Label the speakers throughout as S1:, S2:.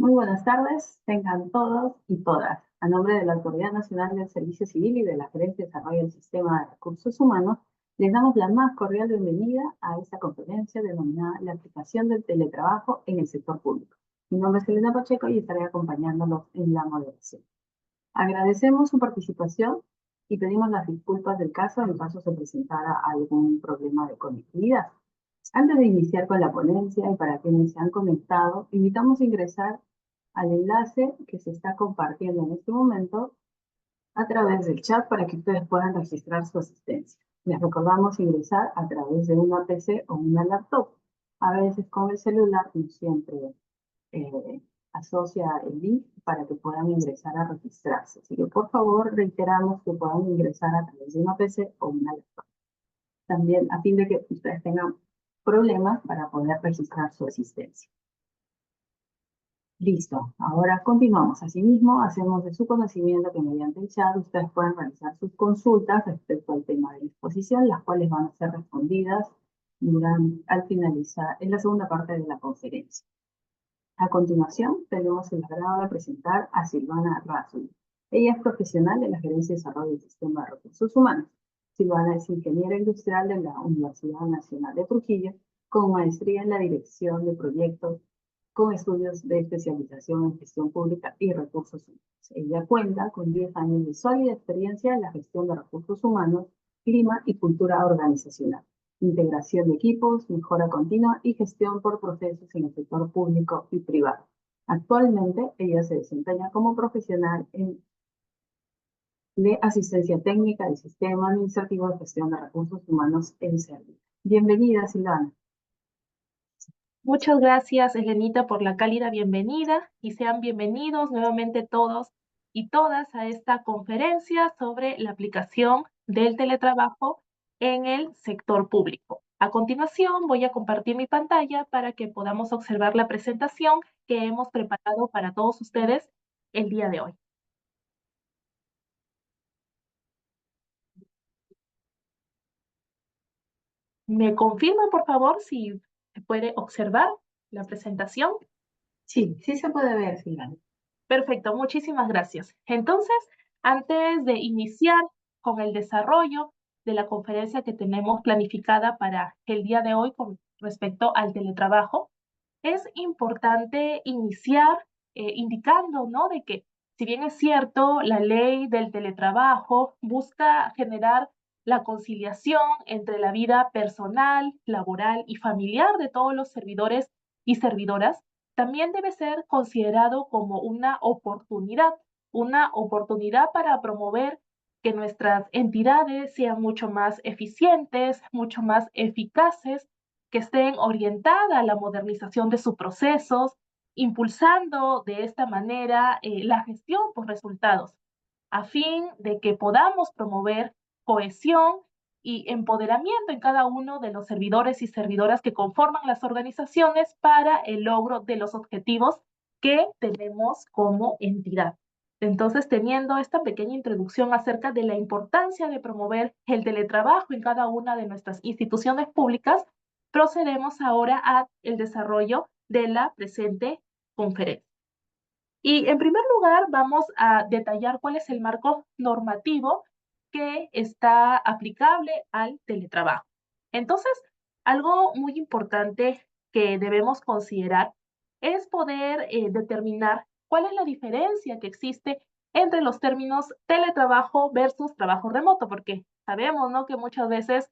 S1: Muy buenas tardes, tengan todos y todas. A nombre de la Autoridad Nacional del Servicio Civil y de la Gerencia de Desarrollo del Sistema de Recursos Humanos, les damos la más cordial bienvenida a esta conferencia denominada La aplicación del teletrabajo en el sector público. Mi nombre es Elena Pacheco y estaré acompañándolos en la moderación. Agradecemos su participación y pedimos las disculpas del caso en caso se presentara algún problema de conectividad. Antes de iniciar con la ponencia y para quienes se han conectado, invitamos a ingresar al enlace que se está compartiendo en este momento a través del chat para que ustedes puedan registrar su asistencia. Les recordamos ingresar a través de una PC o una laptop. A veces con el celular no siempre asocia el link para que puedan ingresar a registrarse. Así que por favor reiteramos que puedan ingresar a través de una PC o una laptop. También a fin de que ustedes tengan problemas para poder registrar su asistencia. Listo, ahora continuamos. Asimismo, hacemos de su conocimiento que mediante el chat ustedes pueden realizar sus consultas respecto al tema de la exposición, las cuales van a ser respondidas al finalizar, en la segunda parte de la conferencia. A continuación, tenemos el agrado de presentar a Silvana Razzoli. Ella es profesional de la Gerencia de Desarrollo del Sistema de Recursos Humanos. Silvana es ingeniera industrial de la Universidad Nacional de Trujillo, con maestría en la dirección de proyectos con estudios de especialización en gestión pública y recursos humanos. Ella cuenta con 10 años de sólida experiencia en la gestión de recursos humanos, clima y cultura organizacional, integración de equipos, mejora continua y gestión por procesos en el sector público y privado. Actualmente, ella se desempeña como profesional de asistencia técnica del Sistema Administrativo de Gestión de Recursos Humanos en Serbia. Bienvenida, Silvana.
S2: Muchas gracias, Elenita, por la cálida bienvenida y sean bienvenidos nuevamente todos y todas a esta conferencia sobre la aplicación del teletrabajo en el sector público. A continuación, voy a compartir mi pantalla para que podamos observar la presentación que hemos preparado para todos ustedes el día de hoy. ¿Me confirman, por favor, si se puede observar la presentación?
S1: Sí, sí se puede ver, Silvana.
S2: Perfecto, muchísimas gracias. Entonces, antes de iniciar con el desarrollo de la conferencia que tenemos planificada para el día de hoy con respecto al teletrabajo, es importante iniciar indicando, ¿no?, de que si bien es cierto, la ley del teletrabajo busca generar la conciliación entre la vida personal, laboral y familiar de todos los servidores y servidoras, también debe ser considerado como una oportunidad para promover que nuestras entidades sean mucho más eficientes, mucho más eficaces, que estén orientadas a la modernización de sus procesos, impulsando de esta manera la gestión por resultados, a fin de que podamos promover cohesión y empoderamiento en cada uno de los servidores y servidoras que conforman las organizaciones para el logro de los objetivos que tenemos como entidad. Entonces, teniendo esta pequeña introducción acerca de la importancia de promover el teletrabajo en cada una de nuestras instituciones públicas, procedemos ahora al desarrollo de la presente conferencia. Y en primer lugar, vamos a detallar cuál es el marco normativo que está aplicable al teletrabajo. Entonces, algo muy importante que debemos considerar es poder determinar cuál es la diferencia que existe entre los términos teletrabajo versus trabajo remoto, porque sabemos, ¿no?, que muchas veces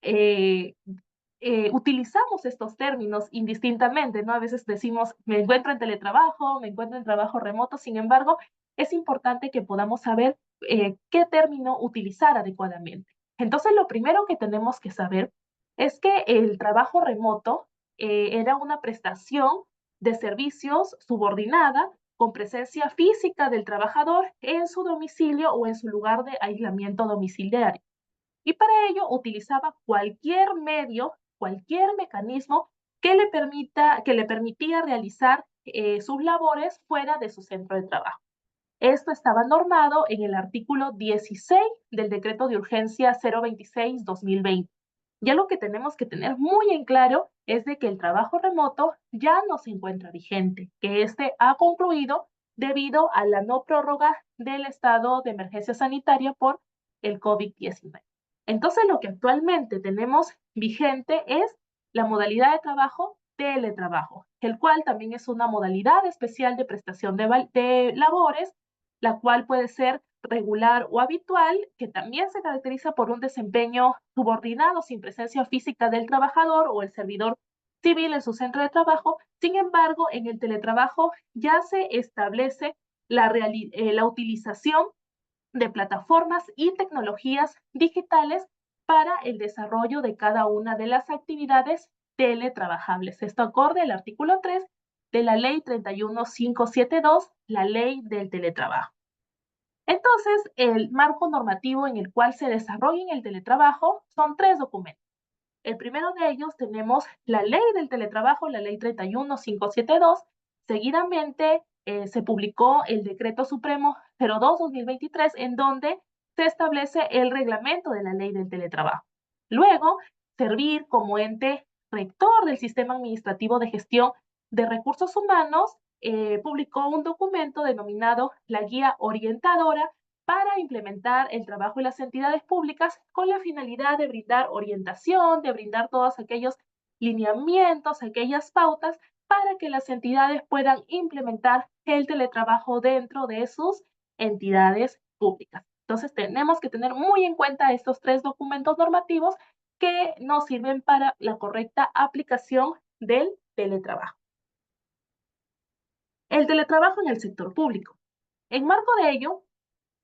S2: eh, utilizamos estos términos indistintamente, ¿no? A veces decimos, me encuentro en teletrabajo, me encuentro en trabajo remoto, sin embargo, es importante que podamos saber qué término utilizar adecuadamente. Entonces, lo primero que tenemos que saber es que el trabajo remoto era una prestación de servicios subordinada con presencia física del trabajador en su domicilio o en su lugar de aislamiento domiciliario. Y para ello utilizaba cualquier medio, cualquier mecanismo que le permitía realizar sus labores fuera de su centro de trabajo. Esto estaba normado en el artículo 16 del decreto de urgencia 026-2020. Ya lo que tenemos que tener muy en claro es de que el trabajo remoto ya no se encuentra vigente, que este ha concluido debido a la no prórroga del estado de emergencia sanitaria por el COVID-19. Entonces, lo que actualmente tenemos vigente es la modalidad de trabajo teletrabajo, el cual también es una modalidad especial de prestación de labores, la cual puede ser regular o habitual, que también se caracteriza por un desempeño subordinado sin presencia física del trabajador o el servidor civil en su centro de trabajo. Sin embargo, en el teletrabajo ya se establece la utilización de plataformas y tecnologías digitales para el desarrollo de cada una de las actividades teletrabajables. Esto acorde al artículo 3 de la Ley 31572, la Ley del Teletrabajo. Entonces, el marco normativo en el cual se desarrolla el teletrabajo son 3 documentos. El primero de ellos tenemos la Ley del Teletrabajo, la Ley 31572. Seguidamente se publicó el Decreto Supremo 02-2023, en donde se establece el reglamento de la Ley del Teletrabajo. Luego, servir como ente rector del Sistema Administrativo de Gestión de Recursos Humanos publicó un documento denominado la Guía Orientadora para implementar el trabajo en las entidades públicas con la finalidad de brindar orientación, de brindar todos aquellos lineamientos, aquellas pautas para que las entidades puedan implementar el teletrabajo dentro de sus entidades públicas. Entonces, tenemos que tener muy en cuenta estos 3 documentos normativos que nos sirven para la correcta aplicación del teletrabajo. El teletrabajo en el sector público. En marco de ello,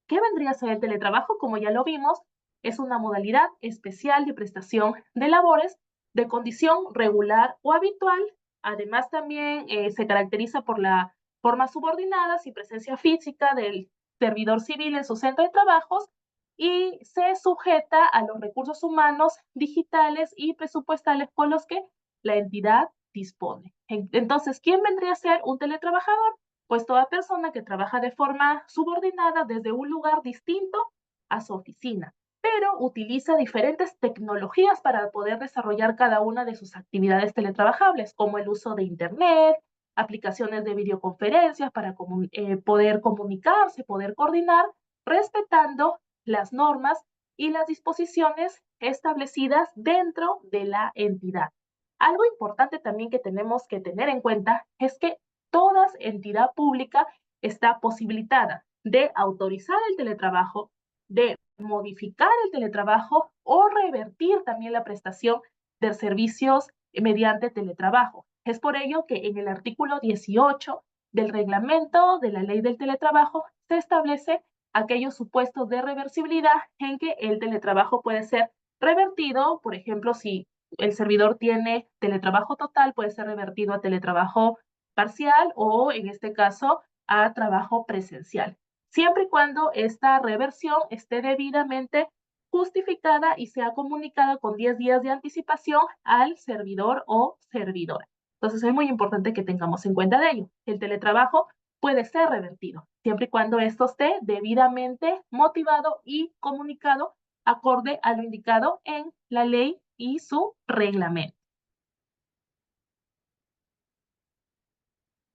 S2: ¿qué vendría a ser el teletrabajo? Como ya lo vimos, es una modalidad especial de prestación de labores de condición regular o habitual. Además, también se caracteriza por la forma subordinada y presencia física del servidor civil en su centro de trabajos y se sujeta a los recursos humanos, digitales y presupuestales con los que la entidad dispone. Entonces, ¿quién vendría a ser un teletrabajador? Pues toda persona que trabaja de forma subordinada desde un lugar distinto a su oficina, pero utiliza diferentes tecnologías para poder desarrollar cada una de sus actividades teletrabajables, como el uso de Internet, aplicaciones de videoconferencias para poder comunicarse, poder coordinar, respetando las normas y las disposiciones establecidas dentro de la entidad. Algo importante también que tenemos que tener en cuenta es que toda entidad pública está posibilitada de autorizar el teletrabajo, de modificar el teletrabajo o revertir también la prestación de servicios mediante teletrabajo. Es por ello que en el artículo 18 del reglamento de la ley del teletrabajo se establece aquellos supuestos de reversibilidad en que el teletrabajo puede ser revertido, por ejemplo, si el servidor tiene teletrabajo total, puede ser revertido a teletrabajo parcial o, en este caso, a trabajo presencial, siempre y cuando esta reversión esté debidamente justificada y sea comunicada con 10 días de anticipación al servidor o servidora. Entonces, es muy importante que tengamos en cuenta de ello. El teletrabajo puede ser revertido, siempre y cuando esto esté debidamente motivado y comunicado acorde a lo indicado en la ley y su reglamento.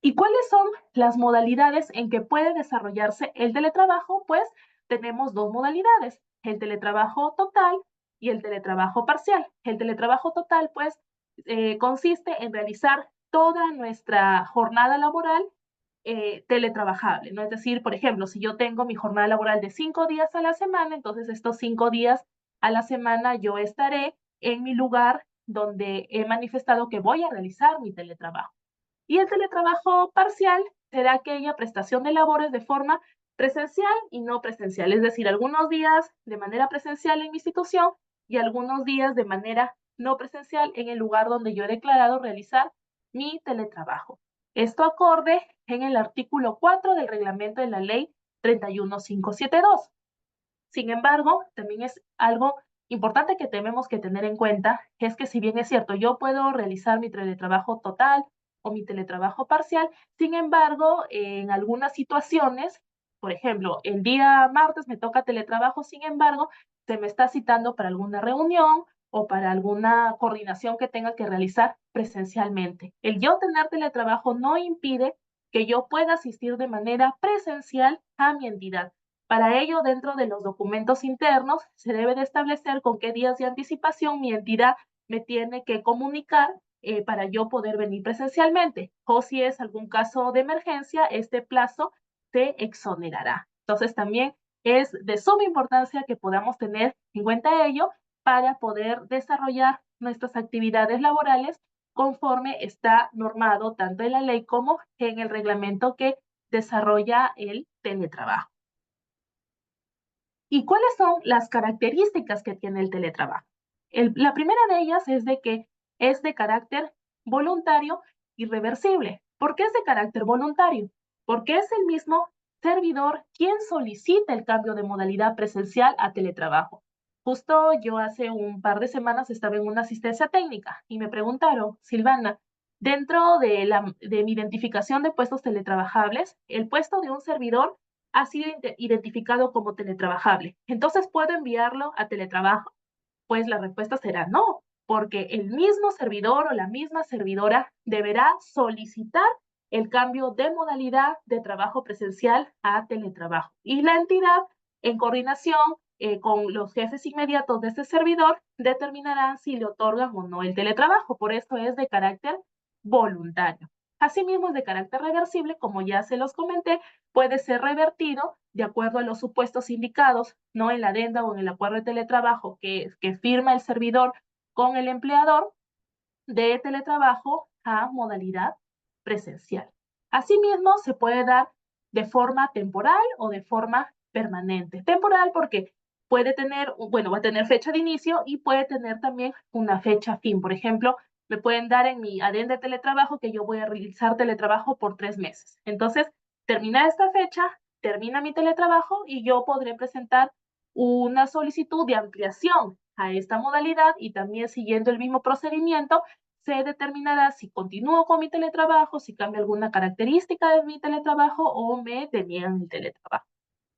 S2: ¿Y cuáles son las modalidades en que puede desarrollarse el teletrabajo? Pues tenemos 2 modalidades, el teletrabajo total y el teletrabajo parcial. El teletrabajo total, pues, consiste en realizar toda nuestra jornada laboral teletrabajable, ¿no? Es decir, por ejemplo, si yo tengo mi jornada laboral de 5 días a la semana, entonces estos 5 días a la semana yo estaré en mi lugar donde he manifestado que voy a realizar mi teletrabajo. Y el teletrabajo parcial será aquella prestación de labores de forma presencial y no presencial, es decir, algunos días de manera presencial en mi institución y algunos días de manera no presencial en el lugar donde yo he declarado realizar mi teletrabajo. Esto acorde en el artículo 4 del reglamento de la ley 31572. Sin embargo, también es algo importante que tenemos que tener en cuenta, es que si bien es cierto, yo puedo realizar mi teletrabajo total o mi teletrabajo parcial, sin embargo, en algunas situaciones, por ejemplo, el día martes me toca teletrabajo, sin embargo, se me está citando para alguna reunión o para alguna coordinación que tenga que realizar presencialmente. El yo tener teletrabajo no impide que yo pueda asistir de manera presencial a mi entidad. Para ello, dentro de los documentos internos, se debe de establecer con qué días de anticipación mi entidad me tiene que comunicar para yo poder venir presencialmente. O si es algún caso de emergencia, este plazo se exonerará. Entonces, también es de suma importancia que podamos tener en cuenta ello para poder desarrollar nuestras actividades laborales conforme está normado tanto en la ley como en el reglamento que desarrolla el teletrabajo. ¿Y cuáles son las características que tiene el teletrabajo? La primera de ellas es de que es de carácter voluntario y reversible. ¿Por qué es de carácter voluntario? Porque es el mismo servidor quien solicita el cambio de modalidad presencial a teletrabajo. Justo yo hace un par de semanas estaba en una asistencia técnica y me preguntaron, Silvana, dentro de mi identificación de puestos teletrabajables, el puesto de un servidor ha sido identificado como teletrabajable. Entonces, ¿puedo enviarlo a teletrabajo? Pues la respuesta será no, porque el mismo servidor o la misma servidora deberá solicitar el cambio de modalidad de trabajo presencial a teletrabajo. Y la entidad, en coordinación con los jefes inmediatos de este servidor, determinará si le otorgan o no el teletrabajo. Por eso es de carácter voluntario. Asimismo, es de carácter reversible, como ya se los comenté, puede ser revertido de acuerdo a los supuestos indicados, no en la adenda o en el acuerdo de teletrabajo que firma el servidor con el empleador, de teletrabajo a modalidad presencial. Asimismo, se puede dar de forma temporal o de forma permanente. Temporal porque puede tener, bueno, va a tener fecha de inicio y puede tener también una fecha fin. Por ejemplo, me pueden dar en mi adenda de teletrabajo que yo voy a realizar teletrabajo por 3 meses. Entonces, termina esta fecha, termina mi teletrabajo y yo podré presentar una solicitud de ampliación a esta modalidad y también siguiendo el mismo procedimiento se determinará si continúo con mi teletrabajo, si cambia alguna característica de mi teletrabajo o me deniegan el teletrabajo.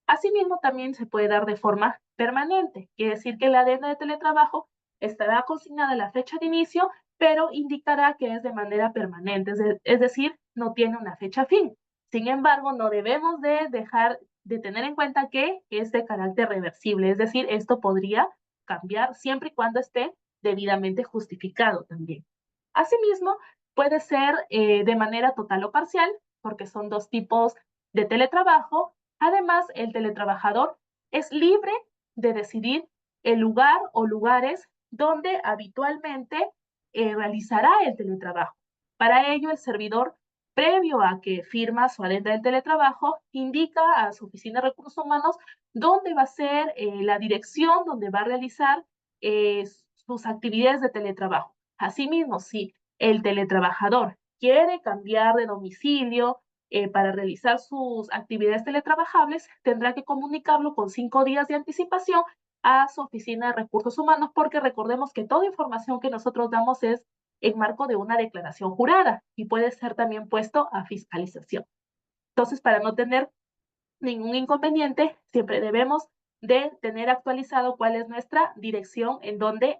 S2: Asimismo, también se puede dar de forma permanente, quiere decir que la adenda de teletrabajo estará consignada la fecha de inicio, pero indicará que es de manera permanente, es decir, no tiene una fecha fin. Sin embargo, no debemos de dejar de tener en cuenta que es de carácter reversible, es decir, esto podría cambiar siempre y cuando esté debidamente justificado también. Asimismo, puede ser de manera total o parcial, porque son dos tipos de teletrabajo. Además, el teletrabajador es libre de decidir el lugar o lugares donde habitualmente realizará el teletrabajo. Para ello, el servidor, previo a que firma su adenda del teletrabajo, indica a su oficina de recursos humanos dónde va a ser la dirección donde va a realizar sus actividades de teletrabajo. Asimismo, si el teletrabajador quiere cambiar de domicilio para realizar sus actividades teletrabajables, tendrá que comunicarlo con 5 días de anticipación a su oficina de recursos humanos, porque recordemos que toda información que nosotros damos es en marco de una declaración jurada y puede ser también puesto a fiscalización. Entonces, para no tener ningún inconveniente, siempre debemos de tener actualizado cuál es nuestra dirección en donde,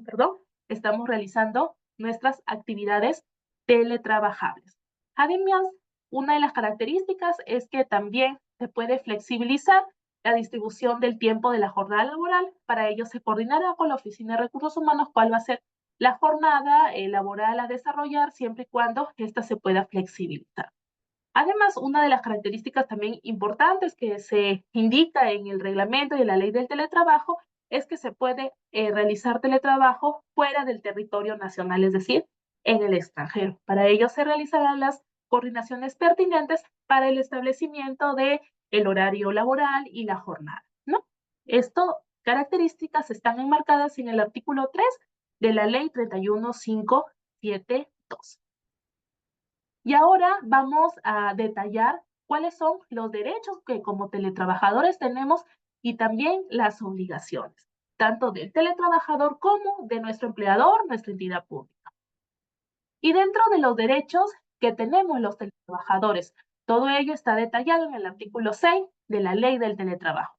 S2: perdón, estamos realizando nuestras actividades teletrabajables. Además, una de las características es que también se puede flexibilizar la distribución del tiempo de la jornada laboral. Para ello se coordinará con la Oficina de Recursos Humanos cuál va a ser la jornada laboral a desarrollar siempre y cuando ésta se pueda flexibilizar. Además, una de las características también importantes que se indica en el reglamento y en la ley del teletrabajo es que se puede realizar teletrabajo fuera del territorio nacional, es decir, en el extranjero. Para ello se realizarán las coordinaciones pertinentes para el establecimiento de el horario laboral y la jornada, ¿no? Estas características están enmarcadas en el artículo 3 de la ley 31572. Y ahora vamos a detallar cuáles son los derechos que como teletrabajadores tenemos y también las obligaciones, tanto del teletrabajador como de nuestro empleador, nuestra entidad pública. Y dentro de los derechos que tenemos los teletrabajadores, todo ello está detallado en el artículo 6 de la Ley del Teletrabajo.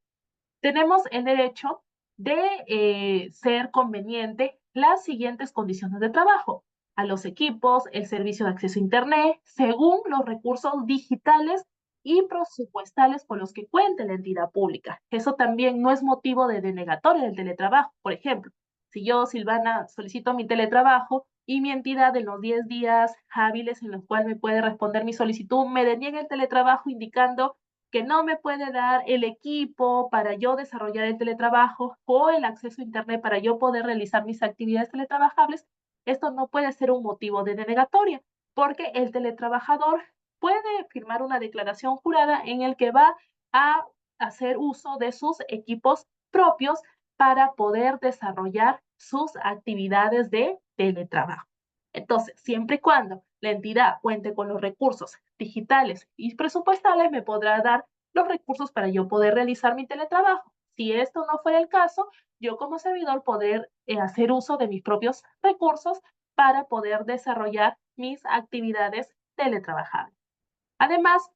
S2: Tenemos el derecho de ser conveniente las siguientes condiciones de trabajo: a los equipos, el servicio de acceso a Internet, según los recursos digitales y presupuestales con los que cuente la entidad pública. Eso también no es motivo de denegatoria del teletrabajo. Por ejemplo, si yo, Silvana, solicito mi teletrabajo y mi entidad en los 10 días hábiles en los cuales me puede responder mi solicitud me deniega el teletrabajo indicando que no me puede dar el equipo para yo desarrollar el teletrabajo o el acceso a Internet para yo poder realizar mis actividades teletrabajables, esto no puede ser un motivo de denegatoria, porque el teletrabajador puede firmar una declaración jurada en el que va a hacer uso de sus equipos propios para poder desarrollar sus actividades de teletrabajo. Entonces, siempre y cuando la entidad cuente con los recursos digitales y presupuestales, me podrá dar los recursos para yo poder realizar mi teletrabajo. Si esto no fuera el caso, yo como servidor poder hacer uso de mis propios recursos para poder desarrollar mis actividades teletrabajables. Además,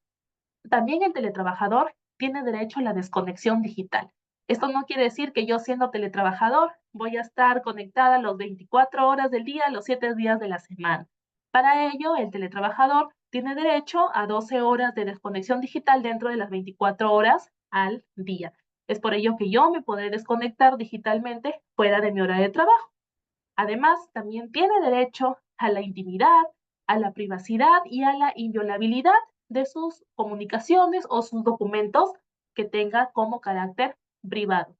S2: también el teletrabajador tiene derecho a la desconexión digital. Esto no quiere decir que yo siendo teletrabajador voy a estar conectada las 24 horas del día, los 7 días de la semana. Para ello, el teletrabajador tiene derecho a 12 horas de desconexión digital dentro de las 24 horas al día. Es por ello que yo me podré desconectar digitalmente fuera de mi hora de trabajo. Además, también tiene derecho a la intimidad, a la privacidad y a la inviolabilidad de sus comunicaciones o sus documentos que tenga como carácter privado.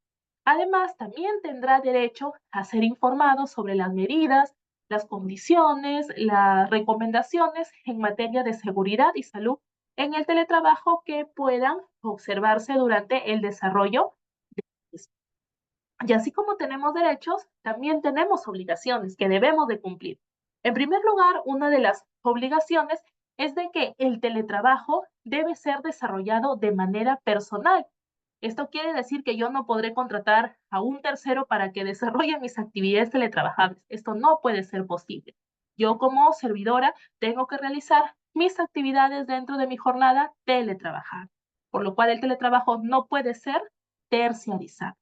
S2: Además, también tendrá derecho a ser informado sobre las medidas, las condiciones, las recomendaciones en materia de seguridad y salud en el teletrabajo que puedan observarse durante el desarrollo de mismo. Y así como tenemos derechos, también tenemos obligaciones que debemos de cumplir. En primer lugar, una de las obligaciones es de que el teletrabajo debe ser desarrollado de manera personal. Esto quiere decir que yo no podré contratar a un tercero para que desarrolle mis actividades teletrabajables. Esto no puede ser posible. Yo como servidora tengo que realizar mis actividades dentro de mi jornada teletrabajar, por lo cual el teletrabajo no puede ser terciarizado.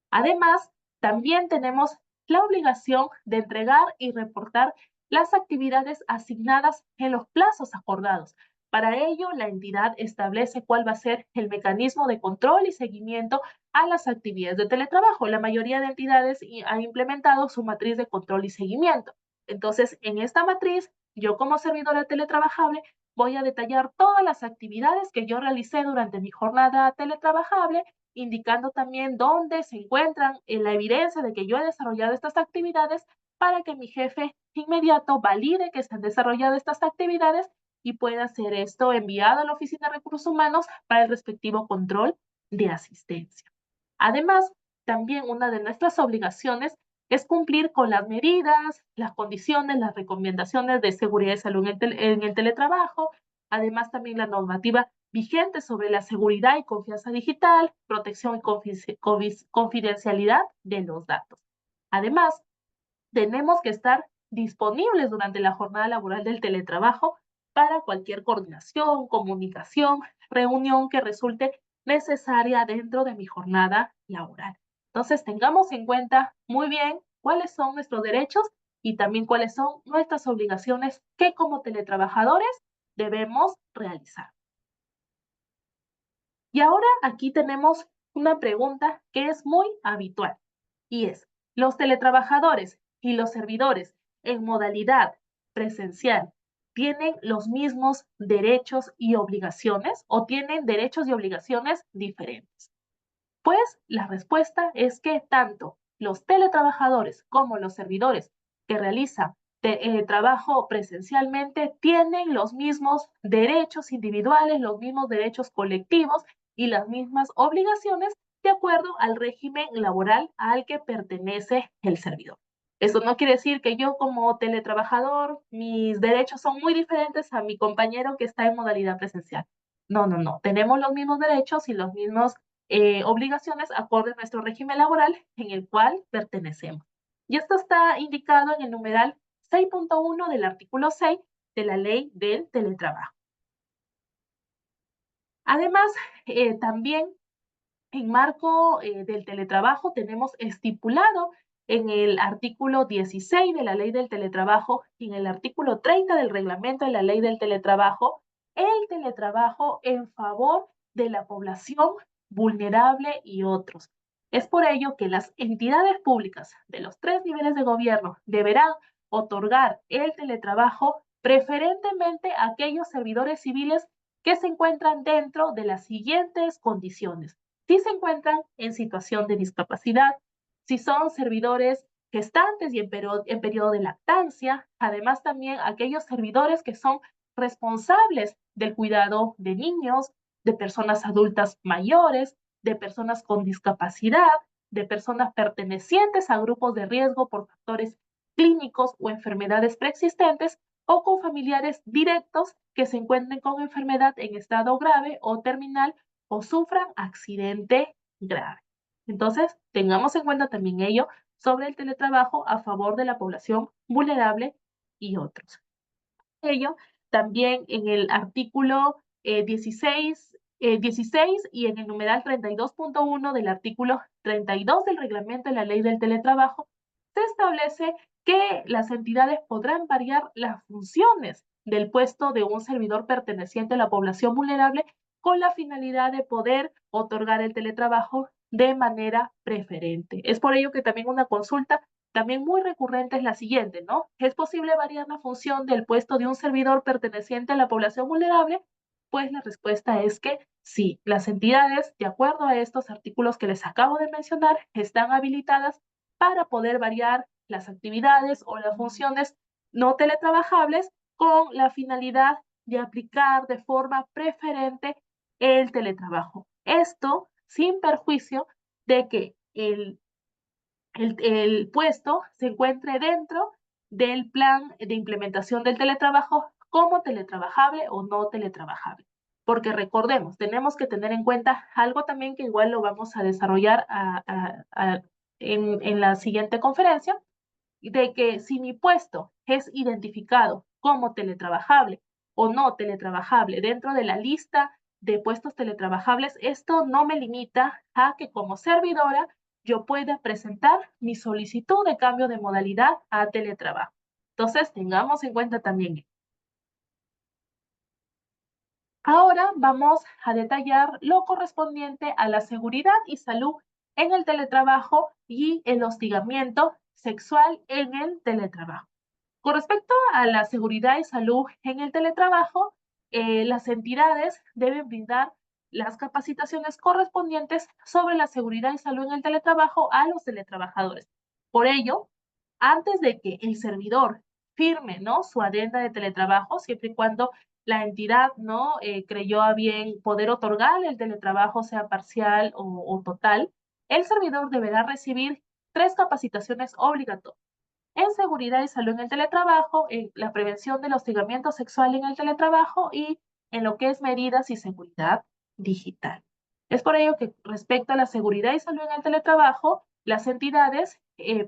S2: Además, también tenemos la obligación de entregar y reportar las actividades asignadas en los plazos acordados. Para ello, la entidad establece cuál va a ser el mecanismo de control y seguimiento a las actividades de teletrabajo. La mayoría de entidades ha implementado su matriz de control y seguimiento. Entonces, en esta matriz, yo como servidora teletrabajable voy a detallar todas las actividades que yo realicé durante mi jornada teletrabajable, indicando también dónde se encuentran en la evidencia de que yo he desarrollado estas actividades para que mi jefe inmediato valide que se han desarrollado estas actividades y pueda ser esto enviado a la Oficina de Recursos Humanos para el respectivo control de asistencia. Además, también una de nuestras obligaciones es cumplir con las medidas, las condiciones, las recomendaciones de seguridad y salud en el teletrabajo, además también la normativa vigente sobre la seguridad y confianza digital, protección y confidencialidad de los datos. Además, tenemos que estar disponibles durante la jornada laboral del teletrabajo para cualquier coordinación, comunicación, reunión que resulte necesaria dentro de mi jornada laboral. Entonces, tengamos en cuenta muy bien cuáles son nuestros derechos y también cuáles son nuestras obligaciones que como teletrabajadores debemos realizar. Y ahora aquí tenemos una pregunta que es muy habitual y es, ¿los teletrabajadores y los servidores en modalidad presencial tienen los mismos derechos y obligaciones o tienen derechos y obligaciones diferentes? Pues la respuesta es que tanto los teletrabajadores como los servidores que realizan trabajo presencialmente tienen los mismos derechos individuales, los mismos derechos colectivos y las mismas obligaciones de acuerdo al régimen laboral al que pertenece el servidor. Eso no quiere decir que yo como teletrabajador, mis derechos son muy diferentes a mi compañero que está en modalidad presencial. No, no, no. Tenemos los mismos derechos y los mismos obligaciones acorde a nuestro régimen laboral en el cual pertenecemos. Y esto está indicado en el numeral 6.1 del artículo 6 de la ley del teletrabajo. Además, también en marco del teletrabajo tenemos estipulado en el artículo 16 de la ley del teletrabajo y en el artículo 30 del reglamento de la ley del teletrabajo, el teletrabajo en favor de la población vulnerable y otros. Es por ello que las entidades públicas de los 3 niveles de gobierno deberán otorgar el teletrabajo preferentemente a aquellos servidores civiles que se encuentran dentro de las siguientes condiciones: si se encuentran en situación de discapacidad, si son servidores gestantes y en periodo de lactancia, además también aquellos servidores que son responsables del cuidado de niños, de personas adultas mayores, de personas con discapacidad, de personas pertenecientes a grupos de riesgo por factores clínicos o enfermedades preexistentes, o con familiares directos que se encuentren con enfermedad en estado grave o terminal o sufran accidente grave. Entonces, tengamos en cuenta también ello sobre el teletrabajo a favor de la población vulnerable y otros. Ello también en el artículo 16 y en el numeral 32.1 del artículo 32 del reglamento de la ley del teletrabajo, se establece que las entidades podrán variar las funciones del puesto de un servidor perteneciente a la población vulnerable con la finalidad de poder otorgar el teletrabajo de manera preferente. Es por ello que también una consulta también muy recurrente es la siguiente, ¿no? ¿Es posible variar la función del puesto de un servidor perteneciente a la población vulnerable? Pues la respuesta es que sí, las entidades, de acuerdo a estos artículos que les acabo de mencionar, están habilitadas para poder variar las actividades o las funciones no teletrabajables con la finalidad de aplicar de forma preferente el teletrabajo. Esto sin perjuicio de que el puesto se encuentre dentro del plan de implementación del teletrabajo como teletrabajable o no teletrabajable. Porque recordemos, tenemos que tener en cuenta algo también que igual lo vamos a desarrollar en la siguiente conferencia, de que si mi puesto es identificado como teletrabajable o no teletrabajable dentro de la lista de puestos teletrabajables, esto no me limita a que como servidora yo pueda presentar mi solicitud de cambio de modalidad a teletrabajo. Entonces, tengamos en cuenta también. Ahora vamos a detallar lo correspondiente a la seguridad y salud en el teletrabajo y el hostigamiento sexual en el teletrabajo. Con respecto a la seguridad y salud en el teletrabajo, las entidades deben brindar las capacitaciones correspondientes sobre la seguridad y salud en el teletrabajo a los teletrabajadores. Por ello, antes de que el servidor firme, ¿no?, su adenda de teletrabajo, siempre y cuando la entidad, ¿no?, creyó a bien poder otorgar el teletrabajo, sea parcial o total, el servidor deberá recibir 3 capacitaciones obligatorias en seguridad y salud en el teletrabajo, en la prevención del hostigamiento sexual en el teletrabajo y en lo que es medidas y seguridad digital. Es por ello que respecto a la seguridad y salud en el teletrabajo, las entidades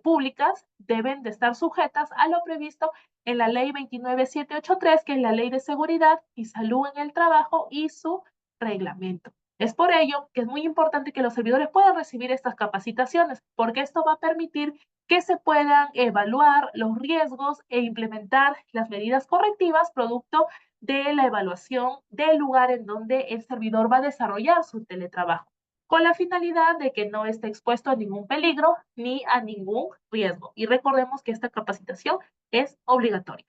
S2: públicas deben de estar sujetas a lo previsto en la ley 29783, que es la ley de seguridad y salud en el trabajo y su reglamento. Es por ello que es muy importante que los servidores puedan recibir estas capacitaciones, porque esto va a permitir que se puedan evaluar los riesgos e implementar las medidas correctivas producto de la evaluación del lugar en donde el servidor va a desarrollar su teletrabajo, con la finalidad de que no esté expuesto a ningún peligro ni a ningún riesgo. Y recordemos que esta capacitación es obligatoria.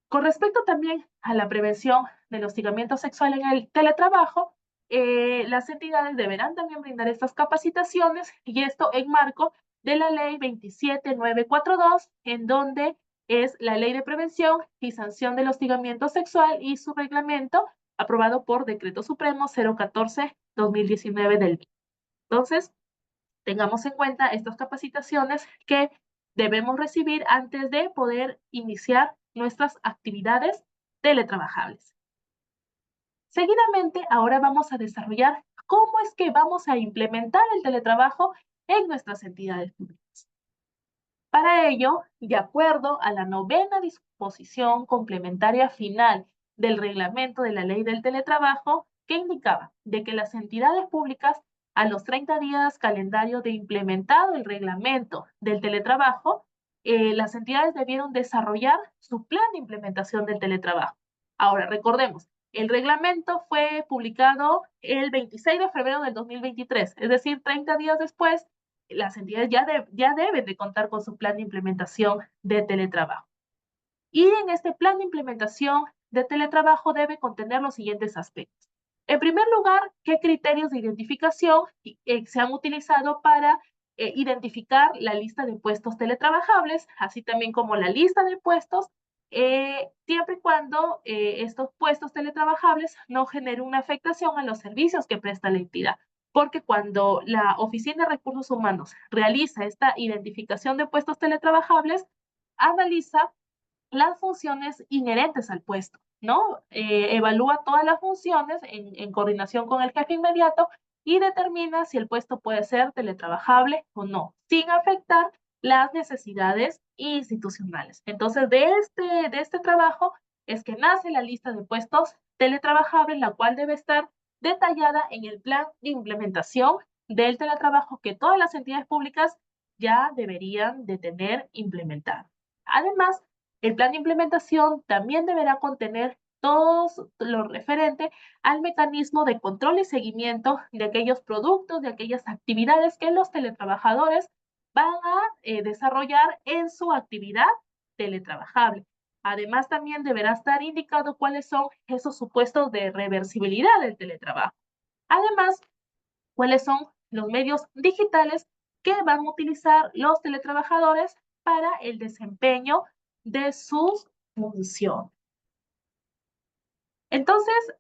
S2: Con respecto también a la prevención del hostigamiento sexual en el teletrabajo, las entidades deberán también brindar estas capacitaciones y esto en marco de la ley 27942, en donde es la ley de prevención y sanción del hostigamiento sexual y su reglamento aprobado por Decreto Supremo 014-2019 del MIN. Entonces, tengamos en cuenta estas capacitaciones que debemos recibir antes de poder iniciar nuestras actividades teletrabajables. Seguidamente, ahora vamos a desarrollar cómo es que vamos a implementar el teletrabajo en nuestras entidades públicas. Para ello, de acuerdo a la 9ª disposición complementaria final del reglamento de la ley del teletrabajo, que indicaba de que las entidades públicas a los 30 días calendario de implementado el reglamento del teletrabajo, las entidades debieron desarrollar su plan de implementación del teletrabajo. Ahora, recordemos, el reglamento fue publicado el 26 de febrero del 2023, es decir, 30 días después, las entidades ya deben de contar con su plan de implementación de teletrabajo. Y en este plan de implementación de teletrabajo debe contener los siguientes aspectos. En primer lugar, qué criterios de identificación se han utilizado para identificar la lista de puestos teletrabajables, así también como la lista de puestos, siempre y cuando estos puestos teletrabajables no generen una afectación a los servicios que presta la entidad. Porque cuando la Oficina de Recursos Humanos realiza esta identificación de puestos teletrabajables, analiza las funciones inherentes al puesto, ¿no? Evalúa todas las funciones en coordinación con el jefe inmediato y determina si el puesto puede ser teletrabajable o no, sin afectar las necesidades institucionales. Entonces, de este trabajo es que nace la lista de puestos teletrabajables, la cual debe estar detallada en el plan de implementación del teletrabajo que todas las entidades públicas ya deberían de tener implementado. Además, el plan de implementación también deberá contener todo lo referente al mecanismo de control y seguimiento de aquellos productos, de aquellas actividades que los teletrabajadores van a desarrollar en su actividad teletrabajable. Además, también deberá estar indicado cuáles son esos supuestos de reversibilidad del teletrabajo. Además, cuáles son los medios digitales que van a utilizar los teletrabajadores para el desempeño de sus funciones. Entonces,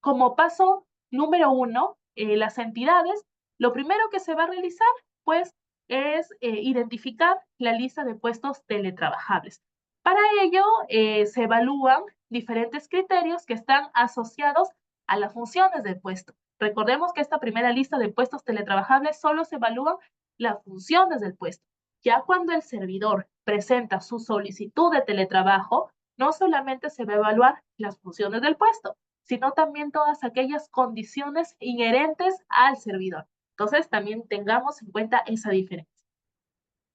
S2: como paso número 1, las entidades, lo primero que se va a realizar, pues, es identificar la lista de puestos teletrabajables. Para ello, se evalúan diferentes criterios que están asociados a las funciones del puesto. Recordemos que esta primera lista de puestos teletrabajables solo se evalúan las funciones del puesto. Ya cuando el servidor presenta su solicitud de teletrabajo, no solamente se va a evaluar las funciones del puesto, sino también todas aquellas condiciones inherentes al servidor. Entonces, también tengamos en cuenta esa diferencia.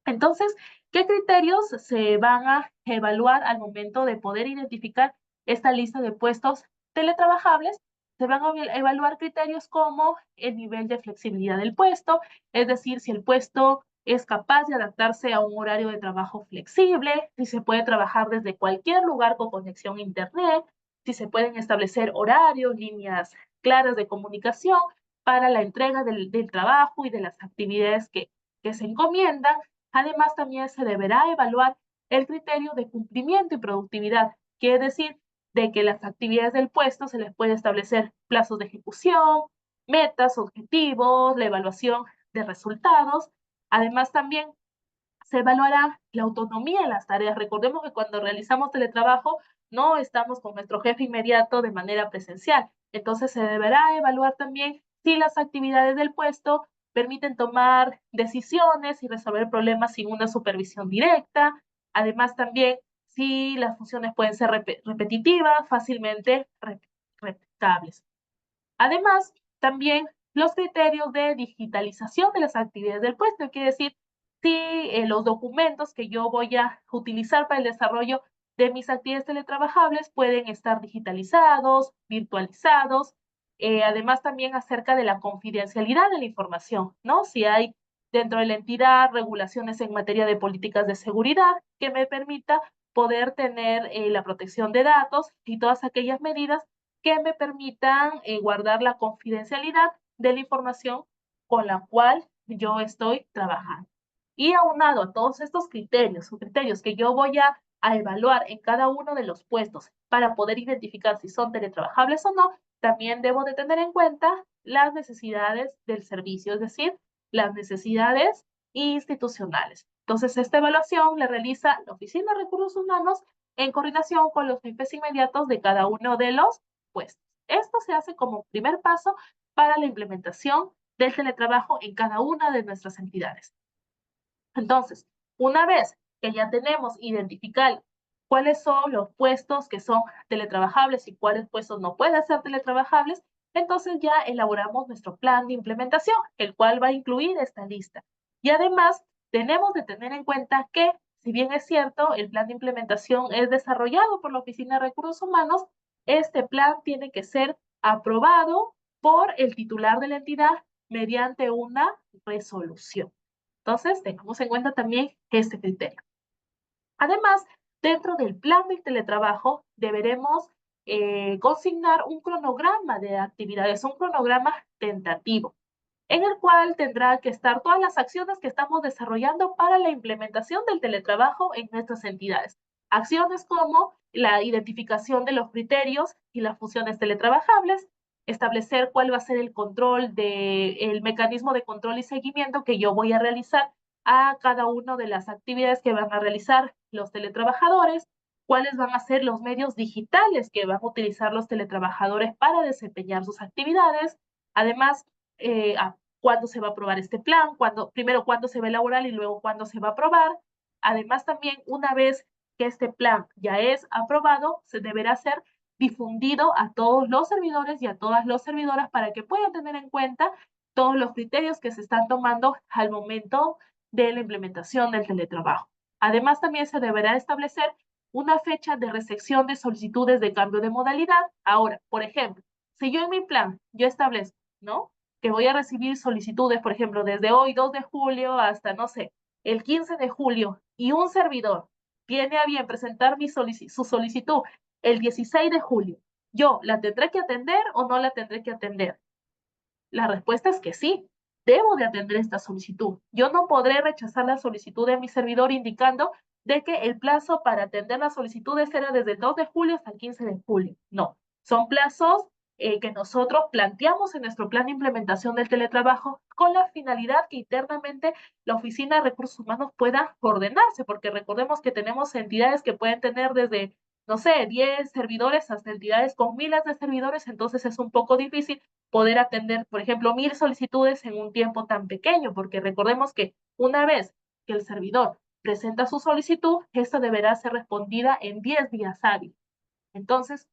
S2: Entonces, ¿qué criterios se van a evaluar al momento de poder identificar esta lista de puestos teletrabajables? Se van a evaluar criterios como el nivel de flexibilidad del puesto, es decir, si el puesto es capaz de adaptarse a un horario de trabajo flexible, si se puede trabajar desde cualquier lugar con conexión a Internet, si se pueden establecer horarios, líneas claras de comunicación para la entrega del trabajo y de las actividades que se encomiendan. Además, también se deberá evaluar el criterio de cumplimiento y productividad, quiere decir de que las actividades del puesto se les puede establecer plazos de ejecución, metas, objetivos, la evaluación de resultados. Además, también se evaluará la autonomía en las tareas. Recordemos que cuando realizamos teletrabajo no estamos con nuestro jefe inmediato de manera presencial. Entonces se deberá evaluar también si las actividades del puesto permiten tomar decisiones y resolver problemas sin una supervisión directa. Además también si las funciones pueden ser repetitivas, fácilmente replicables. Además, también los criterios de digitalización de las actividades del puesto, quiere decir, si los documentos que yo voy a utilizar para el desarrollo de mis actividades teletrabajables pueden estar digitalizados, virtualizados, además también acerca de la confidencialidad de la información, ¿no? Si hay dentro de la entidad regulaciones en materia de políticas de seguridad que me permita poder tener la protección de datos y todas aquellas medidas que me permitan guardar la confidencialidad de la información con la cual yo estoy trabajando. Y aunado a todos estos criterios o criterios que yo voy a evaluar en cada uno de los puestos para poder identificar si son teletrabajables o no, también debo de tener en cuenta las necesidades del servicio, es decir, las necesidades institucionales. Entonces, esta evaluación la realiza la Oficina de Recursos Humanos en coordinación con los jefes inmediatos de cada uno de los puestos. Esto se hace como primer paso para la implementación del teletrabajo en cada una de nuestras entidades. Entonces, una vez que ya tenemos identificado cuáles son los puestos que son teletrabajables y cuáles puestos no pueden ser teletrabajables, entonces ya elaboramos nuestro plan de implementación, el cual va a incluir esta lista. Y además, tenemos de tener en cuenta que, si bien es cierto, el plan de implementación es desarrollado por la Oficina de Recursos Humanos, este plan tiene que ser aprobado por el titular de la entidad mediante una resolución. Entonces, tengamos en cuenta también este criterio. Además, dentro del plan del teletrabajo, deberemos consignar un cronograma de actividades, un cronograma tentativo, en el cual tendrá que estar todas las acciones que estamos desarrollando para la implementación del teletrabajo en nuestras entidades. Acciones como la identificación de los criterios y las funciones teletrabajables, establecer cuál va a ser el control el mecanismo de control y seguimiento que yo voy a realizar a cada una de las actividades que van a realizar los teletrabajadores, cuáles van a ser los medios digitales que van a utilizar los teletrabajadores para desempeñar sus actividades, además, cuándo se va a aprobar este plan, primero cuándo se va a elaborar y luego cuándo se va a aprobar. Además, también una vez que este plan ya es aprobado, se deberá ser difundido a todos los servidores y a todas las servidoras para que puedan tener en cuenta todos los criterios que se están tomando al momento de la implementación del teletrabajo. Además, también se deberá establecer una fecha de recepción de solicitudes de cambio de modalidad. Ahora, por ejemplo, si yo en mi plan yo establezco, ¿no?, que voy a recibir solicitudes, por ejemplo, desde hoy, 2 de julio, hasta, no sé, el 15 de julio y un servidor viene a bien presentar su solicitud el 16 de julio, ¿yo la tendré que atender o no la tendré que atender? La respuesta es que sí, debo de atender esta solicitud. Yo no podré rechazar la solicitud de mi servidor indicando de que el plazo para atender las solicitudes era desde el 2 de julio hasta el 15 de julio. No, son plazos que nosotros planteamos en nuestro plan de implementación del teletrabajo con la finalidad que internamente la Oficina de Recursos Humanos pueda ordenarse, porque recordemos que tenemos entidades que pueden tener desde, no sé, 10 servidores hasta entidades con miles de servidores, entonces es un poco difícil poder atender, por ejemplo, 1000 solicitudes en un tiempo tan pequeño, porque recordemos que una vez que el servidor presenta su solicitud, esta deberá ser respondida en 10 días hábiles. Entonces,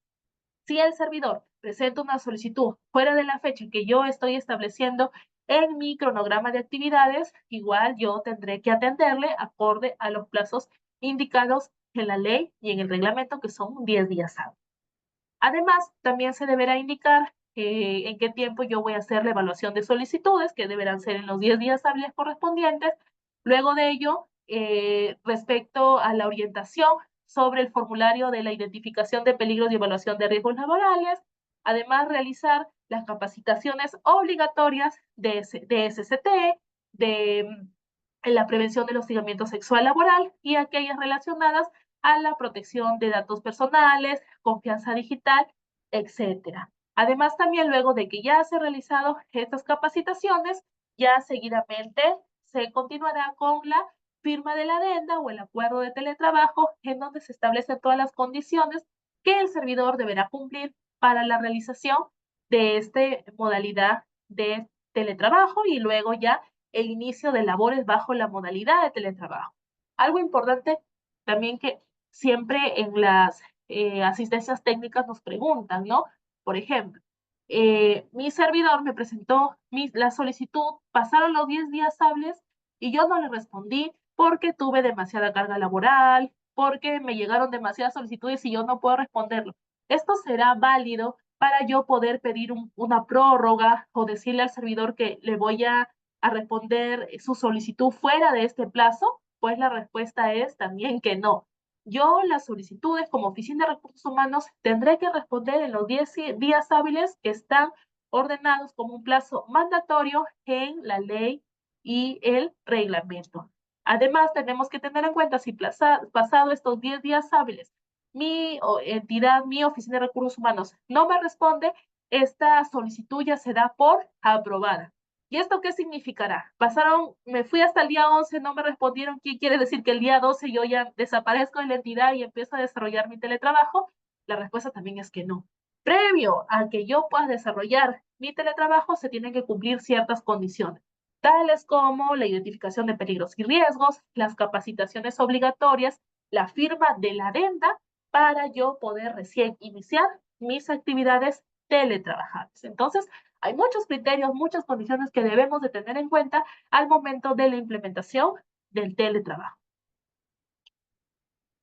S2: si el servidor presenta una solicitud fuera de la fecha que yo estoy estableciendo en mi cronograma de actividades, igual yo tendré que atenderle acorde a los plazos indicados en la ley y en el reglamento, que son 10 días hábiles. Además, también se deberá indicar en qué tiempo yo voy a hacer la evaluación de solicitudes, que deberán ser en los 10 días hábiles correspondientes. Luego de ello, respecto a la orientación sobre el formulario de la identificación de peligros y evaluación de riesgos laborales, además realizar las capacitaciones obligatorias de SCT, de la prevención del hostigamiento sexual laboral y aquellas relacionadas a la protección de datos personales, confianza digital, etcétera. Además, también luego de que ya se han realizado estas capacitaciones, ya seguidamente se continuará con la firma de la adenda o el acuerdo de teletrabajo, en donde se establecen todas las condiciones que el servidor deberá cumplir para la realización de esta modalidad de teletrabajo y luego ya el inicio de labores bajo la modalidad de teletrabajo. Algo importante también que siempre en las asistencias técnicas nos preguntan, ¿no? Por ejemplo, mi servidor me presentó la solicitud, pasaron los 10 días hábiles y yo no le respondí porque tuve demasiada carga laboral, porque me llegaron demasiadas solicitudes y yo no puedo responderlo. Esto será válido para yo poder pedir una prórroga o decirle al servidor que le voy a responder su solicitud fuera de este plazo. Pues la respuesta es también que no. Yo las solicitudes como Oficina de Recursos Humanos tendré que responder en los 10 días hábiles que están ordenados como un plazo mandatorio en la ley y el reglamento. Además, tenemos que tener en cuenta si pasado estos 10 días hábiles, mi entidad, mi Oficina de Recursos Humanos no me responde, esta solicitud ya se da por aprobada. ¿Y esto qué significará? Me fui hasta el día 11, no me respondieron. ¿Qué quiere decir? Que el día 12 yo ya desaparezco de la entidad y empiezo a desarrollar mi teletrabajo. La respuesta también es que no. Previo a que yo pueda desarrollar mi teletrabajo, se tienen que cumplir ciertas condiciones, tales como la identificación de peligros y riesgos, las capacitaciones obligatorias, la firma de la adenda para yo poder recién iniciar mis actividades teletrabajables. Entonces, hay muchos criterios, muchas condiciones que debemos de tener en cuenta al momento de la implementación del teletrabajo.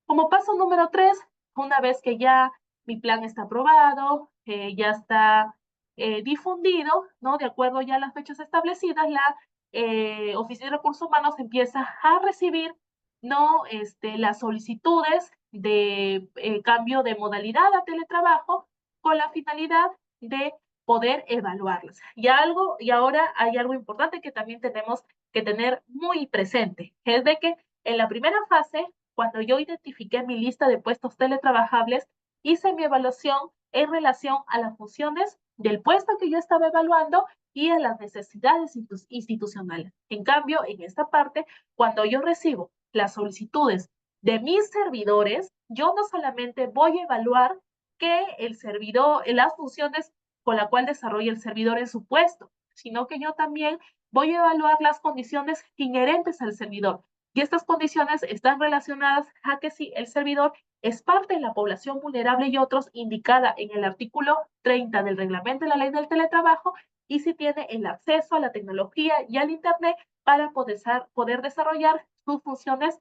S2: Como paso número 3, una vez que ya mi plan está aprobado, ya está difundido, ¿no? De acuerdo ya a las fechas establecidas, la Oficina de Recursos Humanos empieza a recibir, ¿no? Las solicitudes de cambio de modalidad a teletrabajo con la finalidad de poder evaluarlas. Y ahora hay algo importante que también tenemos que tener muy presente, es de que en la primera fase, cuando yo identifiqué mi lista de puestos teletrabajables, hice mi evaluación en relación a las funciones del puesto que yo estaba evaluando y a las necesidades institucionales. En cambio, en esta parte, cuando yo recibo las solicitudes de mis servidores, yo no solamente voy a evaluar que el servidor, las funciones con la cual desarrolla el servidor en su puesto, sino que yo también voy a evaluar las condiciones inherentes al servidor. Y estas condiciones están relacionadas a que si el servidor es parte de la población vulnerable y otros indicada en el artículo 30 del reglamento de la ley del teletrabajo y si tiene el acceso a la tecnología y al Internet para poder desarrollar sus funciones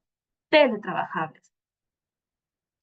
S2: teletrabajables.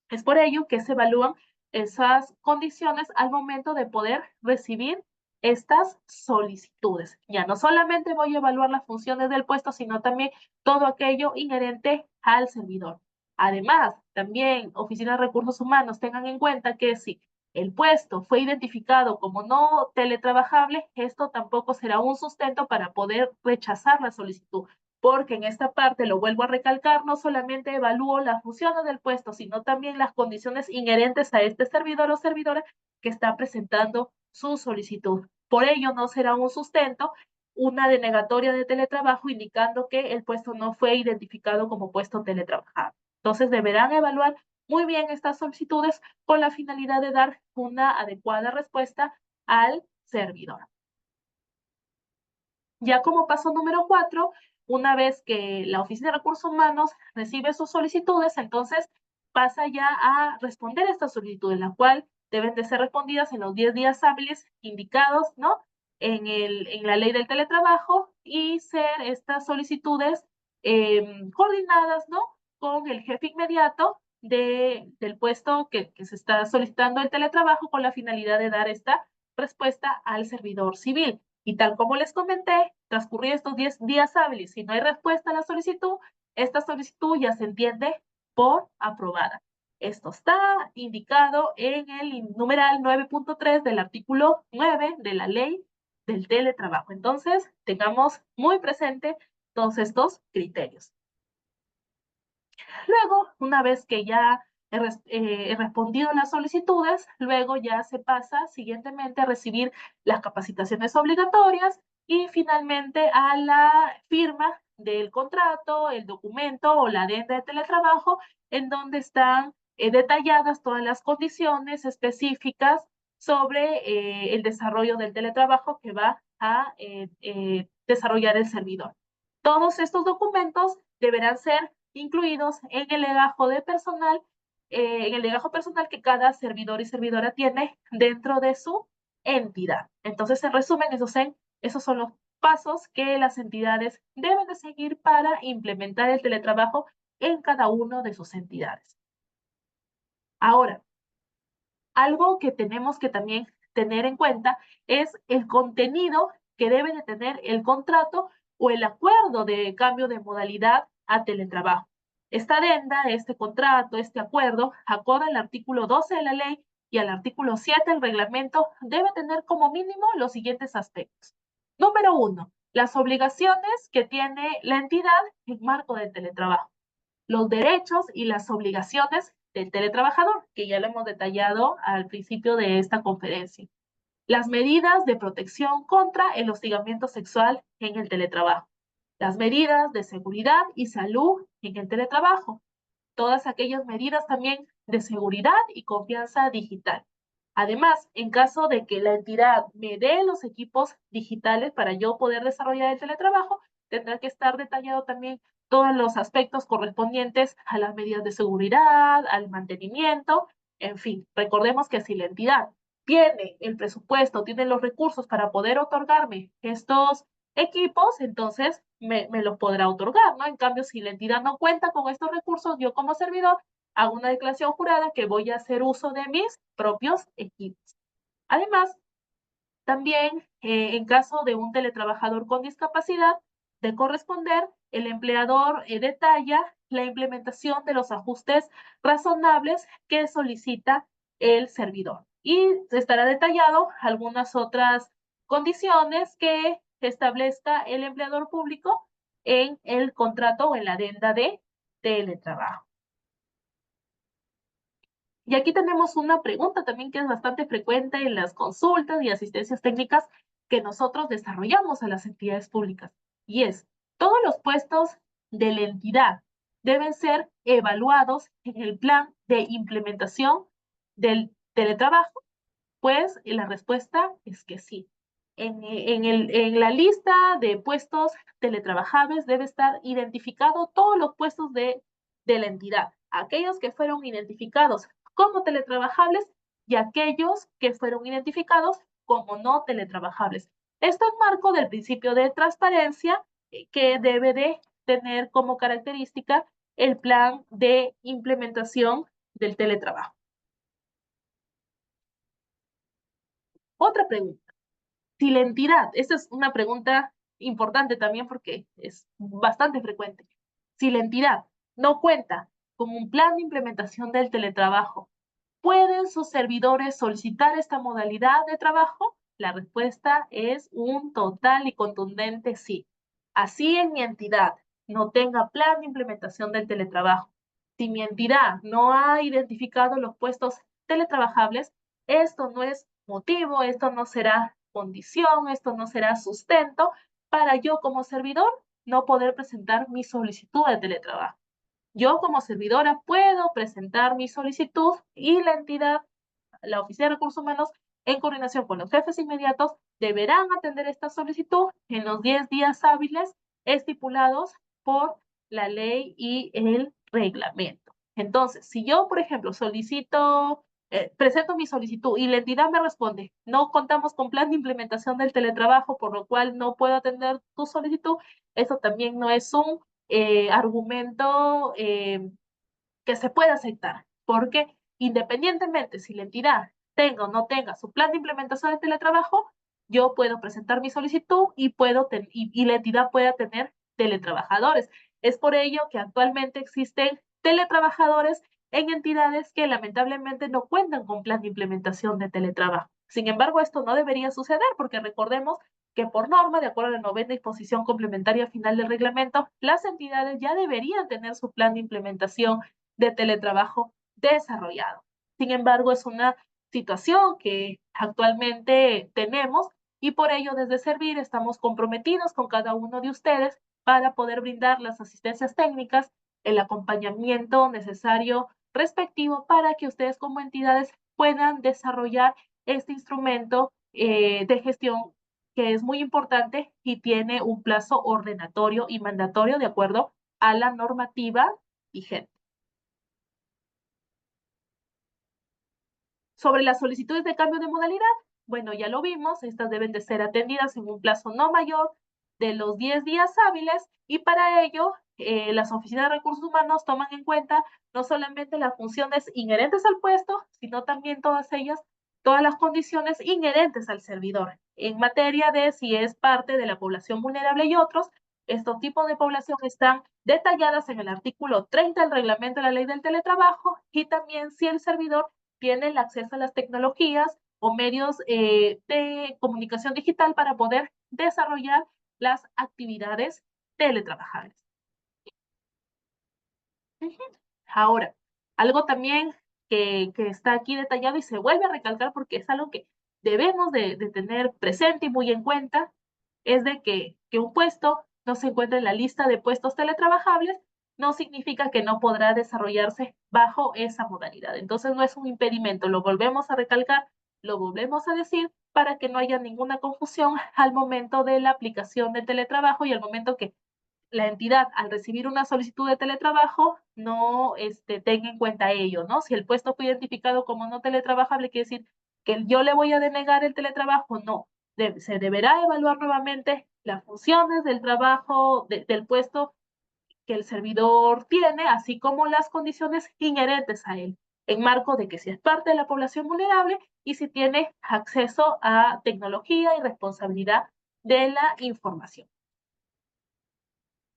S2: Es por ello que se evalúan esas condiciones al momento de poder recibir estas solicitudes. Ya no solamente voy a evaluar las funciones del puesto, sino también todo aquello inherente al servidor. Además, también Oficina de Recursos Humanos tengan en cuenta que si el puesto fue identificado como no teletrabajable, esto tampoco será un sustento para poder rechazar la solicitud, porque en esta parte, lo vuelvo a recalcar, no solamente evalúo las funciones del puesto, sino también las condiciones inherentes a este servidor o servidora que está presentando su solicitud. Por ello, no será un sustento una denegatoria de teletrabajo indicando que el puesto no fue identificado como puesto teletrabajable. Entonces, deberán evaluar muy bien estas solicitudes con la finalidad de dar una adecuada respuesta al servidor. Ya como paso número 4, una vez que la Oficina de Recursos Humanos recibe sus solicitudes, entonces pasa ya a responder estas solicitudes, la cual deben de ser respondidas en los 10 días hábiles indicados, ¿no? En la ley del teletrabajo y ser estas solicitudes coordinadas, ¿no? Con el jefe inmediato del puesto que se está solicitando el teletrabajo con la finalidad de dar esta respuesta al servidor civil. Y tal como les comenté, transcurridos estos 10 días hábiles, si no hay respuesta a la solicitud, esta solicitud ya se entiende por aprobada. Esto está indicado en el numeral 9.3 del artículo 9 de la ley del teletrabajo. Entonces, tengamos muy presente todos estos criterios. Luego, una vez que ya he respondido las solicitudes, luego ya se pasa siguientemente a recibir las capacitaciones obligatorias y finalmente a la firma del contrato, el documento o la adenda de teletrabajo, en donde están detalladas todas las condiciones específicas sobre el desarrollo del teletrabajo que va a desarrollar el servidor. Todos estos documentos deberán ser incluidos en el legajo de personal, en el legajo personal que cada servidor y servidora tiene dentro de su entidad. Entonces, en resumen, esos son los pasos que las entidades deben de seguir para implementar el teletrabajo en cada una de sus entidades. Ahora, algo que tenemos que también tener en cuenta es el contenido que debe de tener el contrato o el acuerdo de cambio de modalidad a teletrabajo. Esta adenda, este contrato, este acuerdo, acorde al artículo 12 de la ley y al artículo 7 del reglamento, debe tener como mínimo los siguientes aspectos. Número 1, las obligaciones que tiene la entidad en marco del teletrabajo, los derechos y las obligaciones del teletrabajador, que ya lo hemos detallado al principio de esta conferencia. Las medidas de protección contra el hostigamiento sexual en el teletrabajo. Las medidas de seguridad y salud en el teletrabajo. Todas aquellas medidas también de seguridad y confianza digital. Además, en caso de que la entidad me dé los equipos digitales para yo poder desarrollar el teletrabajo, tendrá que estar detallado también todos los aspectos correspondientes a las medidas de seguridad, al mantenimiento, en fin. Recordemos que si la entidad tiene el presupuesto, tiene los recursos para poder otorgarme estos equipos, entonces me los podrá otorgar, ¿no? En cambio, si la entidad no cuenta con estos recursos, yo como servidor hago una declaración jurada que voy a hacer uso de mis propios equipos. Además, también en caso de un teletrabajador con discapacidad, de corresponder, el empleador detalla la implementación de los ajustes razonables que solicita el servidor. Y estará detallado algunas otras condiciones que establezca el empleador público en el contrato o en la adenda de teletrabajo. Y aquí tenemos una pregunta también que es bastante frecuente en las consultas y asistencias técnicas que nosotros desarrollamos a las entidades públicas. Y es, ¿todos los puestos de la entidad deben ser evaluados en el plan de implementación del teletrabajo? Pues la respuesta es que sí. En la lista de puestos teletrabajables debe estar identificado todos los puestos de la entidad, aquellos que fueron identificados como teletrabajables y aquellos que fueron identificados como no teletrabajables. Esto en marco del principio de transparencia que debe de tener como característica el plan de implementación del teletrabajo. Otra pregunta. Si la entidad, esta es una pregunta importante también porque es bastante frecuente. Si la entidad no cuenta con un plan de implementación del teletrabajo, ¿pueden sus servidores solicitar esta modalidad de trabajo? La respuesta es un total y contundente sí. Así en mi entidad no tenga plan de implementación del teletrabajo, si mi entidad no ha identificado los puestos teletrabajables, esto no es motivo, esto no será condición, esto no será sustento para yo como servidor no poder presentar mi solicitud de teletrabajo. Yo como servidora puedo presentar mi solicitud y la entidad, la Oficina de Recursos Humanos, en coordinación con los jefes inmediatos, deberán atender esta solicitud en los 10 días hábiles estipulados por la ley y el reglamento. Entonces, si yo, por ejemplo, presento mi solicitud y la entidad me responde, no contamos con plan de implementación del teletrabajo, por lo cual no puedo atender tu solicitud, eso también no es un argumento que se puede aceptar, porque independientemente si la entidad tenga o no tenga su plan de implementación de teletrabajo, yo puedo presentar mi solicitud y la entidad pueda tener teletrabajadores. Es por ello que actualmente existen teletrabajadores en entidades que lamentablemente no cuentan con plan de implementación de teletrabajo. Sin embargo, esto no debería suceder porque recordemos que por norma, de acuerdo a la novena disposición complementaria final del reglamento, las entidades ya deberían tener su plan de implementación de teletrabajo desarrollado. Sin embargo, es una situación que actualmente tenemos y por ello desde Servir estamos comprometidos con cada uno de ustedes para poder brindar las asistencias técnicas, el acompañamiento necesario respectivo para que ustedes como entidades puedan desarrollar este instrumento de gestión que es muy importante y tiene un plazo ordenatorio y mandatorio de acuerdo a la normativa vigente. Sobre las solicitudes de cambio de modalidad, bueno, ya lo vimos, estas deben de ser atendidas en un plazo no mayor de los 10 días hábiles y para ello las oficinas de recursos humanos toman en cuenta no solamente las funciones inherentes al puesto, sino también todas ellas, todas las condiciones inherentes al servidor en materia de si es parte de la población vulnerable y otros. Estos tipos de población están detalladas en el artículo 30 del reglamento de la ley del teletrabajo y también si el servidor tiene el acceso a las tecnologías o medios de comunicación digital para poder desarrollar las actividades teletrabajables. Ahora, algo también que está aquí detallado y se vuelve a recalcar porque es algo que debemos de tener presente y muy en cuenta, es de que un puesto no se encuentra en la lista de puestos teletrabajables, no significa que no podrá desarrollarse bajo esa modalidad. Entonces no es un impedimento, lo volvemos a recalcar, lo volvemos a decir para que no haya ninguna confusión al momento de la aplicación del teletrabajo y al momento que la entidad al recibir una solicitud de teletrabajo no tenga en cuenta ello, ¿no? Si el puesto fue identificado como no teletrabajable, quiere decir que yo le voy a denegar el teletrabajo, no. Se deberá evaluar nuevamente las funciones del trabajo, del puesto que el servidor tiene, así como las condiciones inherentes a él, en marco de que si es parte de la población vulnerable y si tiene acceso a tecnología y responsabilidad de la información.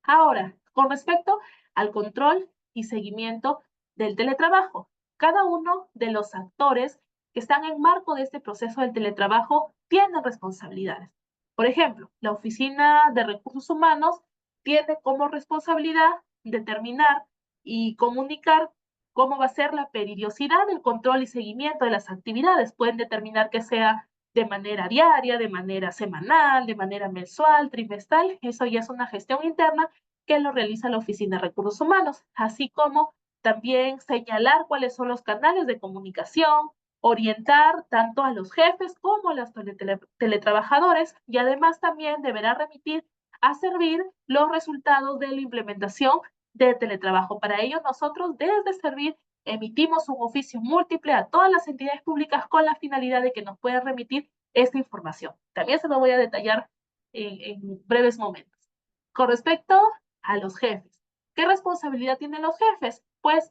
S2: Ahora, con respecto al control y seguimiento del teletrabajo, cada uno de los actores que están en marco de este proceso del teletrabajo tiene responsabilidades. Por ejemplo, la Oficina de Recursos Humanos tiene como responsabilidad determinar y comunicar cómo va a ser la periodicidad del control y seguimiento de las actividades. Pueden determinar que sea de manera diaria, de manera semanal, de manera mensual, trimestral. Eso ya es una gestión interna que lo realiza la Oficina de Recursos Humanos, así como también señalar cuáles son los canales de comunicación, orientar tanto a los jefes como a los teletrabajadores y además también deberá remitir a Servir los resultados de la implementación de teletrabajo. Para ello, nosotros desde Servir emitimos un oficio múltiple a todas las entidades públicas con la finalidad de que nos puedan remitir esta información. También se lo voy a detallar en breves momentos. Con respecto a los jefes, ¿qué responsabilidad tienen los jefes? Pues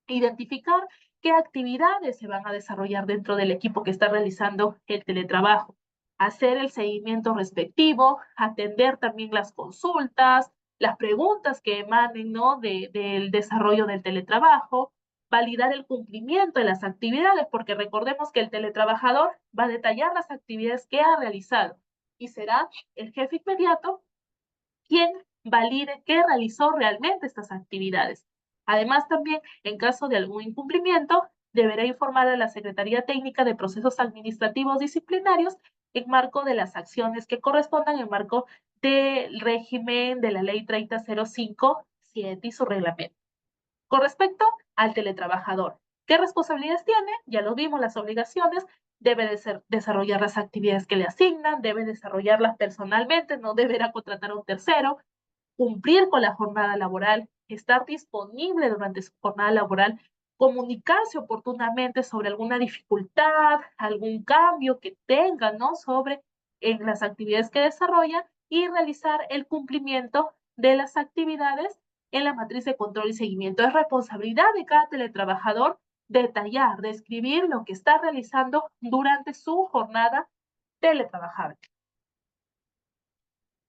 S2: identificar qué actividades se van a desarrollar dentro del equipo que está realizando el teletrabajo. hacer el seguimiento respectivo, atender también las consultas, las preguntas que emanen, ¿no? del desarrollo del teletrabajo, validar el cumplimiento de las actividades, porque recordemos que el teletrabajador va a detallar las actividades que ha realizado y será el jefe inmediato quien valide que realizó realmente estas actividades. Además, también, en caso de algún incumplimiento, deberá informar a la Secretaría Técnica de Procesos Administrativos Disciplinarios en marco de las acciones que correspondan en marco del régimen de la Ley 30.05.7 y su reglamento. Con respecto al teletrabajador, ¿qué responsabilidades tiene? Ya lo vimos, las obligaciones. Debe desarrollar las actividades que le asignan, debe desarrollarlas personalmente, no deberá contratar a un tercero, cumplir con la jornada laboral, estar disponible durante su jornada laboral, comunicarse oportunamente sobre alguna dificultad, algún cambio que tenga, ¿no? Sobre en las actividades que desarrolla y realizar el cumplimiento de las actividades en la matriz de control y seguimiento. Es responsabilidad de cada teletrabajador detallar, describir lo que está realizando durante su jornada teletrabajable.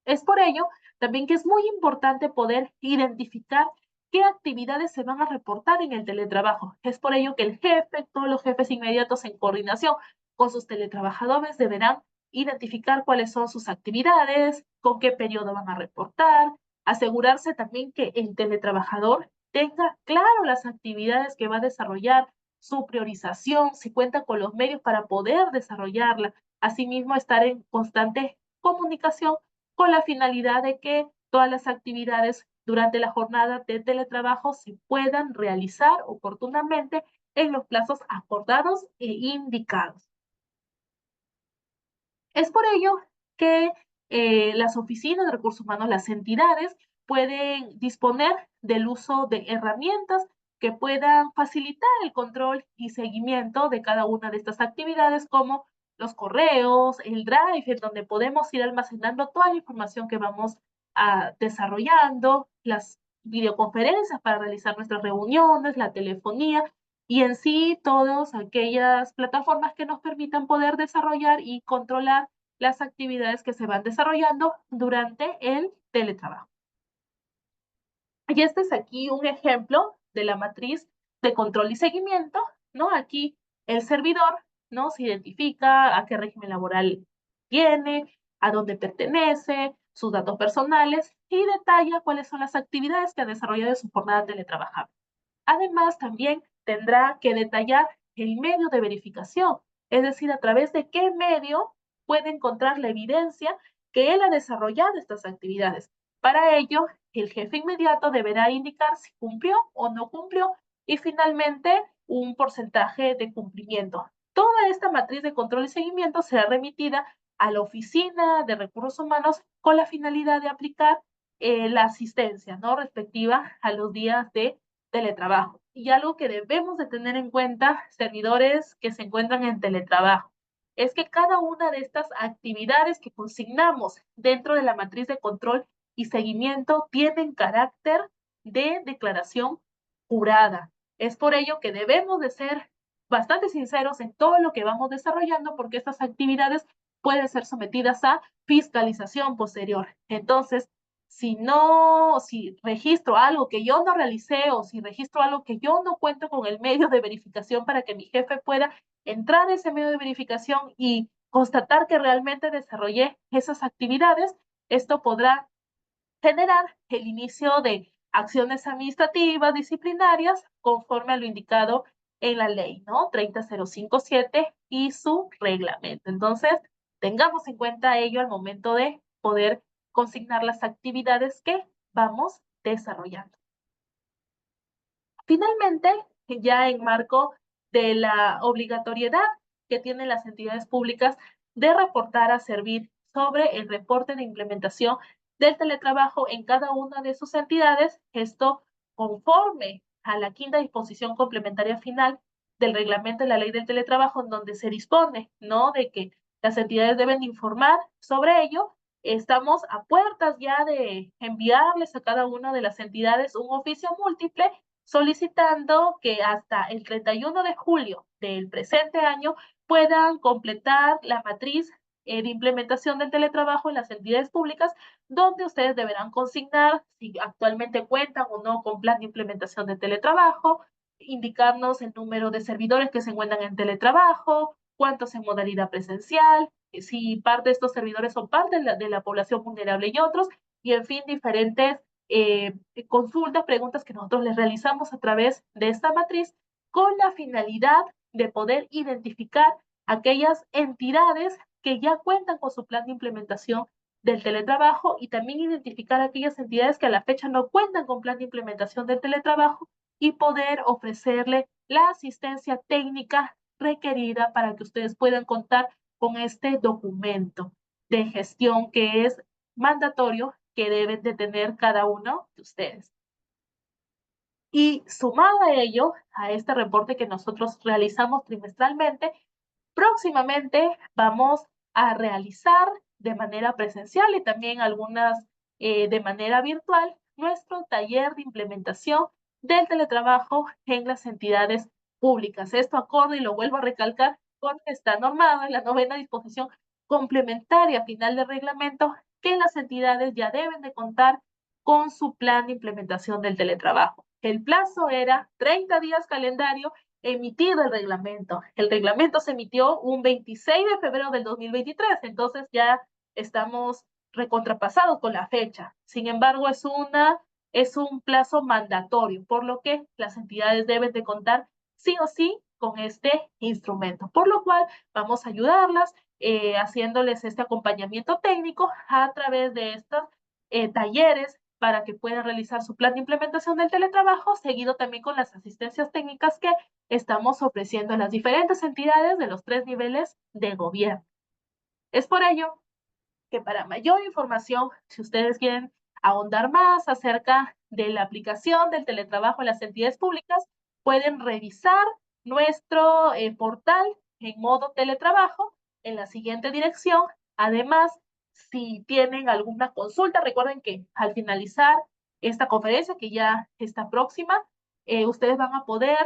S2: Es por ello también que es muy importante poder identificar qué actividades se van a reportar en el teletrabajo. Es por ello que el jefe, todos los jefes inmediatos en coordinación con sus teletrabajadores deberán identificar cuáles son sus actividades, con qué periodo van a reportar, asegurarse también que el teletrabajador tenga claro las actividades que va a desarrollar, su priorización, si cuenta con los medios para poder desarrollarla. Asimismo, estar en constante comunicación con la finalidad de que todas las actividades durante la jornada de teletrabajo se puedan realizar oportunamente en los plazos acordados e indicados. Es por ello que las oficinas de recursos humanos, las entidades, pueden disponer del uso de herramientas que puedan facilitar el control y seguimiento de cada una de estas actividades, como los correos, el Drive, en donde podemos ir almacenando toda la información que vamos desarrollando, las videoconferencias para realizar nuestras reuniones, la telefonía, y en sí todas aquellas plataformas que nos permitan poder desarrollar y controlar las actividades que se van desarrollando durante el teletrabajo. Y este es aquí un ejemplo de la matriz de control y seguimiento, ¿no? Aquí el servidor, ¿no? Se identifica a qué régimen laboral tiene, a dónde pertenece, sus datos personales y detalla cuáles son las actividades que ha desarrollado en su jornada teletrabajable. Además, también tendrá que detallar el medio de verificación, es decir, a través de qué medio puede encontrar la evidencia que él ha desarrollado estas actividades. Para ello, el jefe inmediato deberá indicar si cumplió o no cumplió y finalmente un porcentaje de cumplimiento. Toda esta matriz de control y seguimiento será remitida a la Oficina de Recursos Humanos con la finalidad de aplicar la asistencia, ¿no? Respectiva a los días de teletrabajo. Y algo que debemos de tener en cuenta, servidores que se encuentran en teletrabajo, es que cada una de estas actividades que consignamos dentro de la matriz de control y seguimiento tienen carácter de declaración jurada. Es por ello que debemos de ser bastante sinceros en todo lo que vamos desarrollando porque estas actividades pueden ser sometidas a fiscalización posterior. Entonces, si registro algo que yo no realicé o si registro algo que yo no cuento con el medio de verificación para que mi jefe pueda entrar a ese medio de verificación y constatar que realmente desarrollé esas actividades, esto podrá generar el inicio de acciones administrativas disciplinarias conforme a lo indicado en la ley, ¿no? 30.05.7 y su reglamento. Entonces, tengamos en cuenta ello al momento de poder consignar las actividades que vamos desarrollando. Finalmente, ya en marco de la obligatoriedad que tienen las entidades públicas de reportar a servir sobre el reporte de implementación del teletrabajo en cada una de sus entidades, esto conforme a la quinta disposición complementaria final del reglamento de la ley del teletrabajo, en donde se dispone, ¿no?, de que las entidades deben informar sobre ello. Estamos a puertas ya de enviarles a cada una de las entidades un oficio múltiple solicitando que hasta el 31 de julio del presente año puedan completar la matriz de implementación del teletrabajo en las entidades públicas, donde ustedes deberán consignar si actualmente cuentan o no con plan de implementación de teletrabajo, indicarnos el número de servidores que se encuentran en teletrabajo, cuántos en modalidad presencial, si parte de estos servidores son parte de la población vulnerable y otros, y en fin, diferentes consultas, preguntas que nosotros les realizamos a través de esta matriz con la finalidad de poder identificar aquellas entidades que ya cuentan con su plan de implementación del teletrabajo y también identificar aquellas entidades que a la fecha no cuentan con plan de implementación del teletrabajo y poder ofrecerle la asistencia técnica requerida para que ustedes puedan contar con este documento de gestión que es mandatorio que deben de tener cada uno de ustedes. Y sumado a ello, a este reporte que nosotros realizamos trimestralmente, próximamente vamos a realizar de manera presencial y también algunas de manera virtual nuestro taller de implementación del teletrabajo en las entidades públicas. Esto acorde, y lo vuelvo a recalcar, porque está normado en la 9ª disposición complementaria final del reglamento que las entidades ya deben de contar con su plan de implementación del teletrabajo. El plazo era 30 días calendario emitido el reglamento. El reglamento se emitió un 26 de febrero del 2023, entonces ya estamos recontrapasados con la fecha. Sin embargo, es un plazo mandatorio, por lo que las entidades deben de contar sí o sí con este instrumento, por lo cual vamos a ayudarlas haciéndoles este acompañamiento técnico a través de estos talleres para que puedan realizar su plan de implementación del teletrabajo, seguido también con las asistencias técnicas que estamos ofreciendo a las diferentes entidades de los 3 niveles de gobierno. Es por ello que para mayor información, si ustedes quieren ahondar más acerca de la aplicación del teletrabajo en las entidades públicas, pueden revisar nuestro portal en modo teletrabajo en la siguiente dirección. Además, si tienen alguna consulta, recuerden que al finalizar esta conferencia, que ya está próxima, ustedes van a poder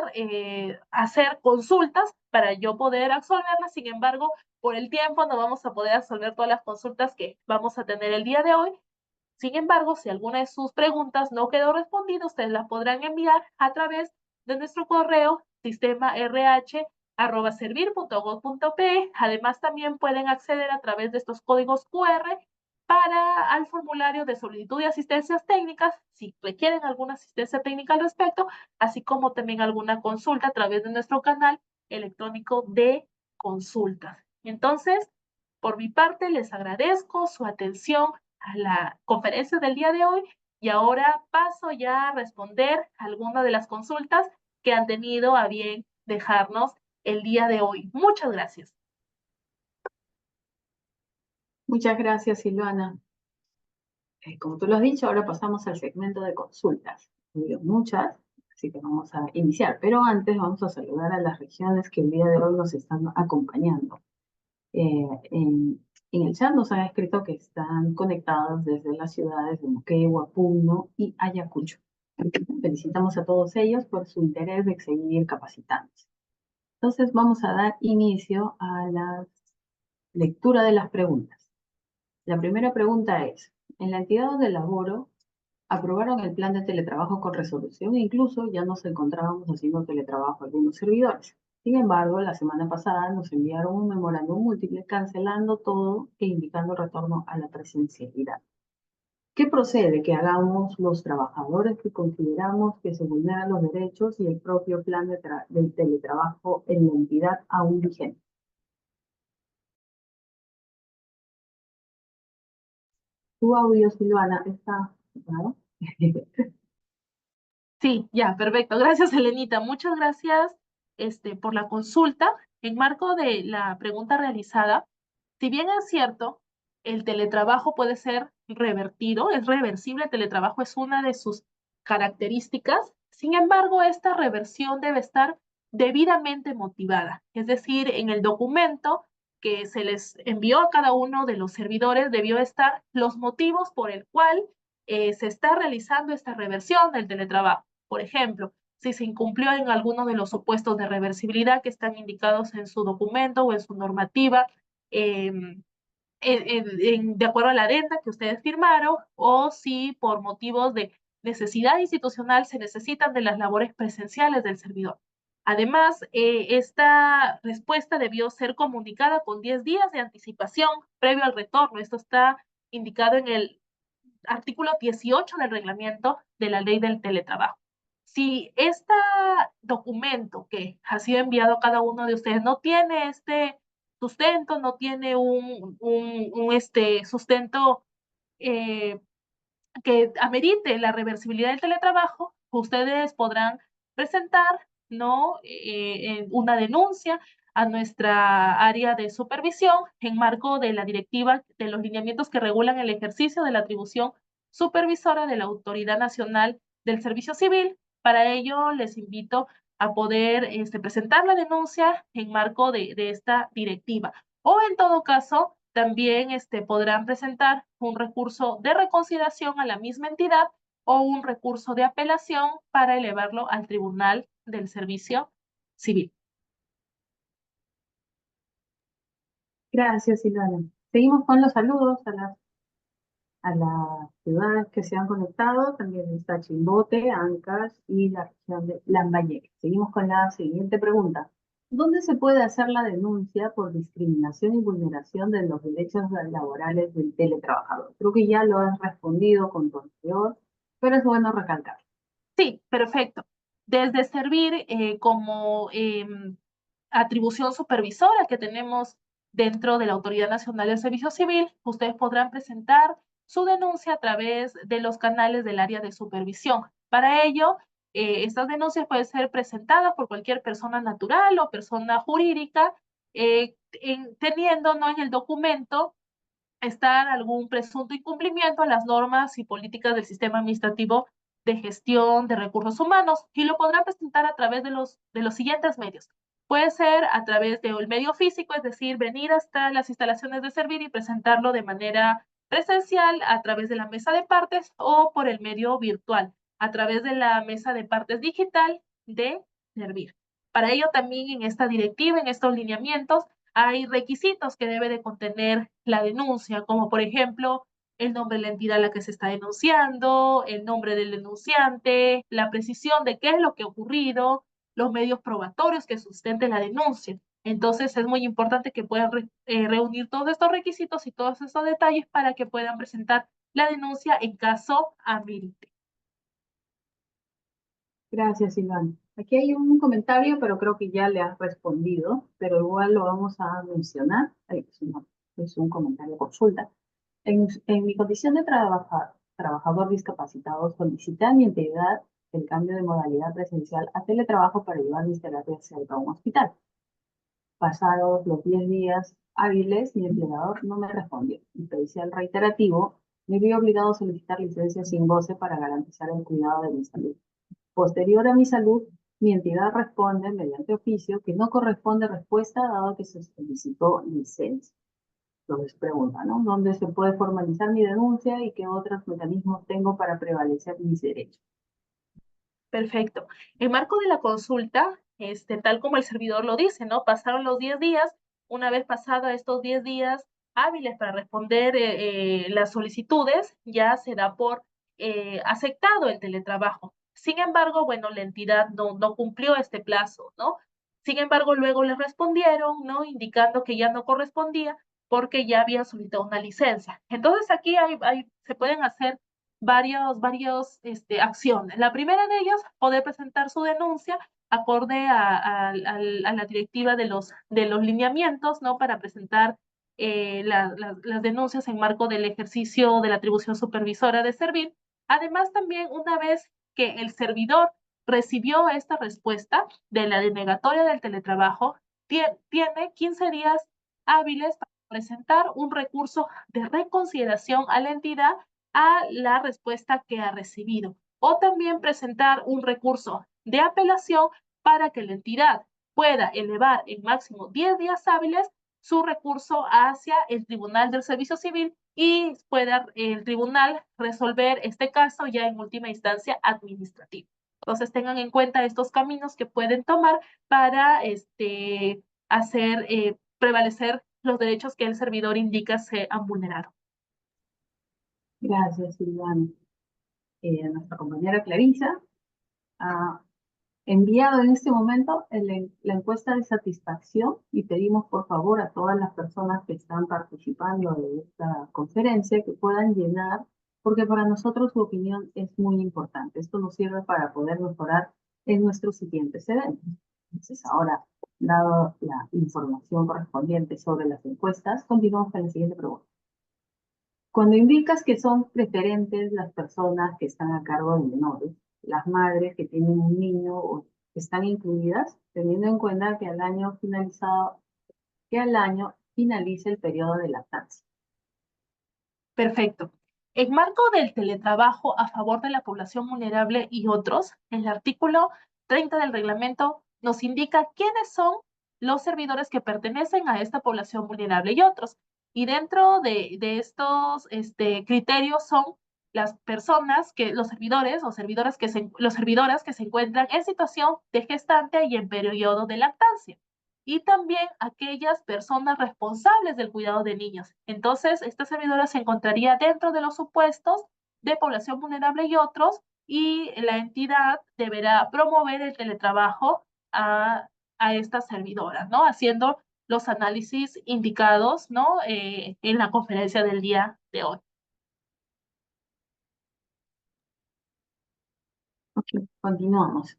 S2: hacer consultas para yo poder absolverlas. Sin embargo, por el tiempo no vamos a poder absolver todas las consultas que vamos a tener el día de hoy. Sin embargo, si alguna de sus preguntas no quedó respondida, ustedes la podrán enviar a través de nuestro correo sistemarh@servir.gov.pe. Además, también pueden acceder a través de estos códigos QR al formulario de solicitud de asistencias técnicas, si requieren alguna asistencia técnica al respecto, así como también alguna consulta a través de nuestro canal electrónico de consultas. Entonces, por mi parte, les agradezco su atención a la conferencia del día de hoy y ahora paso ya a responder algunas de las consultas que han tenido a bien dejarnos el día de hoy. Muchas gracias.
S1: Muchas gracias, Silvana. Como tú lo has dicho, ahora pasamos al segmento de consultas. Muchas, así que vamos a iniciar. Pero antes vamos a saludar a las regiones que el día de hoy nos están acompañando. En el chat nos han escrito que están conectados desde las ciudades de Moquegua, Puno y Ayacucho. Felicitamos a todos ellos por su interés de seguir capacitándose. Entonces vamos a dar inicio a la lectura de las preguntas. La primera pregunta es, en la entidad donde laboro, aprobaron el plan de teletrabajo con resolución e incluso ya nos encontrábamos haciendo teletrabajo algunos servidores. Sin embargo, la semana pasada nos enviaron un memorándum múltiple cancelando todo e indicando retorno a la presencialidad. ¿Qué procede que hagamos los trabajadores que consideramos que se vulneran los derechos y el propio plan del teletrabajo en la entidad aún vigente? Tu audio, Silvana, está claro.
S2: Sí, ya, perfecto. Gracias, Elenita. Muchas gracias por la consulta. En marco de la pregunta realizada, si bien es cierto, el teletrabajo puede ser revertido, es reversible, el teletrabajo es una de sus características. Sin embargo, esta reversión debe estar debidamente motivada. Es decir, en el documento que se les envió a cada uno de los servidores debió estar los motivos por el cual se está realizando esta reversión del teletrabajo. Por ejemplo, si se incumplió en alguno de los supuestos de reversibilidad que están indicados en su documento o en su normativa, de acuerdo a la adenda que ustedes firmaron, o si por motivos de necesidad institucional se necesitan de las labores presenciales del servidor. Además, esta respuesta debió ser comunicada con 10 días de anticipación previo al retorno. Esto está indicado en el artículo 18 del reglamento de la ley del teletrabajo. Si este documento que ha sido enviado a cada uno de ustedes no tiene este sustento, no tiene un sustento que amerite la reversibilidad del teletrabajo, ustedes podrán presentar, ¿no? Una denuncia a nuestra área de supervisión en marco de la directiva de los lineamientos que regulan el ejercicio de la atribución supervisora de la Autoridad Nacional del Servicio Civil. Para ello, les invito a poder presentar la denuncia en marco de esta directiva. O en todo caso, también podrán presentar un recurso de reconsideración a la misma entidad o un recurso de apelación para elevarlo al Tribunal del Servicio Civil.
S1: Gracias, Silvana. Seguimos con los saludos a las ciudades que se han conectado. También está Chimbote, Ancash y la región de Lambayeque. Seguimos con la siguiente pregunta. ¿Dónde se puede hacer la denuncia por discriminación y vulneración de los derechos laborales del teletrabajador? Creo que ya lo has respondido con tu anterior, pero es bueno recalcar.
S2: Sí, perfecto. Desde servir como atribución supervisora que tenemos dentro de la Autoridad Nacional del Servicio Civil, ustedes podrán presentar su denuncia a través de los canales del área de supervisión. Para ello, estas denuncias pueden ser presentadas por cualquier persona natural o persona jurídica, teniendo, ¿no?, en el documento estar algún presunto incumplimiento a las normas y políticas del sistema administrativo de gestión de recursos humanos, y lo podrán presentar a través de los siguientes medios. Puede ser a través del medio físico, es decir, venir hasta las instalaciones de Servir y presentarlo de manera presencial a través de la mesa de partes, o por el medio virtual, a través de la mesa de partes digital de Servir. Para ello también en esta directiva, en estos lineamientos, hay requisitos que debe de contener la denuncia, como por ejemplo el nombre de la entidad a la que se está denunciando, el nombre del denunciante, la precisión de qué es lo que ha ocurrido, los medios probatorios que sustenten la denuncia. Entonces es muy importante que puedan reunir todos estos requisitos y todos estos detalles para que puedan presentar la denuncia en caso amerite.
S1: Gracias, Iván. Aquí hay un comentario, pero creo que ya le has respondido, pero igual lo vamos a mencionar. Es un comentario consulta. En mi condición de trabajador discapacitado, solicité a mi entidad el cambio de modalidad presencial a teletrabajo para llevar mis terapias cerca a un hospital. Pasados los 10 días hábiles, mi empleador no me respondió. Mi pedicial reiterativo me vi obligado a solicitar licencia sin goce para garantizar el cuidado de mi salud. Posterior a mi salud, mi entidad responde mediante oficio que no corresponde respuesta dado que se solicitó licencia. Entonces pregunta, ¿no? ¿Dónde se puede formalizar mi denuncia y qué otros mecanismos tengo para prevalecer mis derechos?
S2: Perfecto. En marco de la consulta, tal como el servidor lo dice, ¿no? Pasaron los 10 días. Una vez pasados estos 10 días hábiles para responder las solicitudes, ya se da por aceptado el teletrabajo. Sin embargo, bueno, la entidad no cumplió este plazo, ¿no? Sin embargo, luego les respondieron, ¿no?, indicando que ya no correspondía porque ya habían solicitado una licencia. Entonces aquí se pueden hacer varios acciones. La primera de ellas, poder presentar su denuncia acorde a la directiva de los lineamientos, ¿no?, para presentar las denuncias en marco del ejercicio de la atribución supervisora de Servir. Además, también una vez que el servidor recibió esta respuesta de la denegatoria del teletrabajo, tiene 15 días hábiles para presentar un recurso de reconsideración a la entidad a la respuesta que ha recibido, o también presentar un recurso de apelación para que la entidad pueda elevar en máximo 10 días hábiles su recurso hacia el Tribunal del Servicio Civil y pueda el tribunal resolver este caso ya en última instancia administrativa. Entonces tengan en cuenta estos caminos que pueden tomar para hacer prevalecer los derechos que el servidor indica se han vulnerado.
S1: Gracias, Silvana. Nuestra compañera Clarisa ha enviado en este momento la encuesta de satisfacción y pedimos por favor a todas las personas que están participando de esta conferencia que puedan llenar, porque para nosotros su opinión es muy importante. Esto nos sirve para poder mejorar en nuestros siguientes eventos. Entonces, ahora, dado la información correspondiente sobre las encuestas, continuamos con la siguiente pregunta. Cuando indicas que son preferentes las personas que están a cargo de menores, las madres que tienen un niño o que están incluidas, teniendo en cuenta que al año finalice el periodo de lactancia.
S2: Perfecto. En marco del teletrabajo a favor de la población vulnerable y otros, el artículo 30 del reglamento nos indica quiénes son los servidores que pertenecen a esta población vulnerable y otros. Y dentro de estos criterios son las personas los servidores o servidoras los servidoras que se encuentran en situación de gestante y en periodo de lactancia y también aquellas personas responsables del cuidado de niños. Entonces, esta servidora se encontraría dentro de los supuestos de población vulnerable y otros, y la entidad deberá promover el teletrabajo a esta servidora, ¿no? Haciendo los análisis indicados, ¿no? En la conferencia del día de hoy.
S1: Ok, continuamos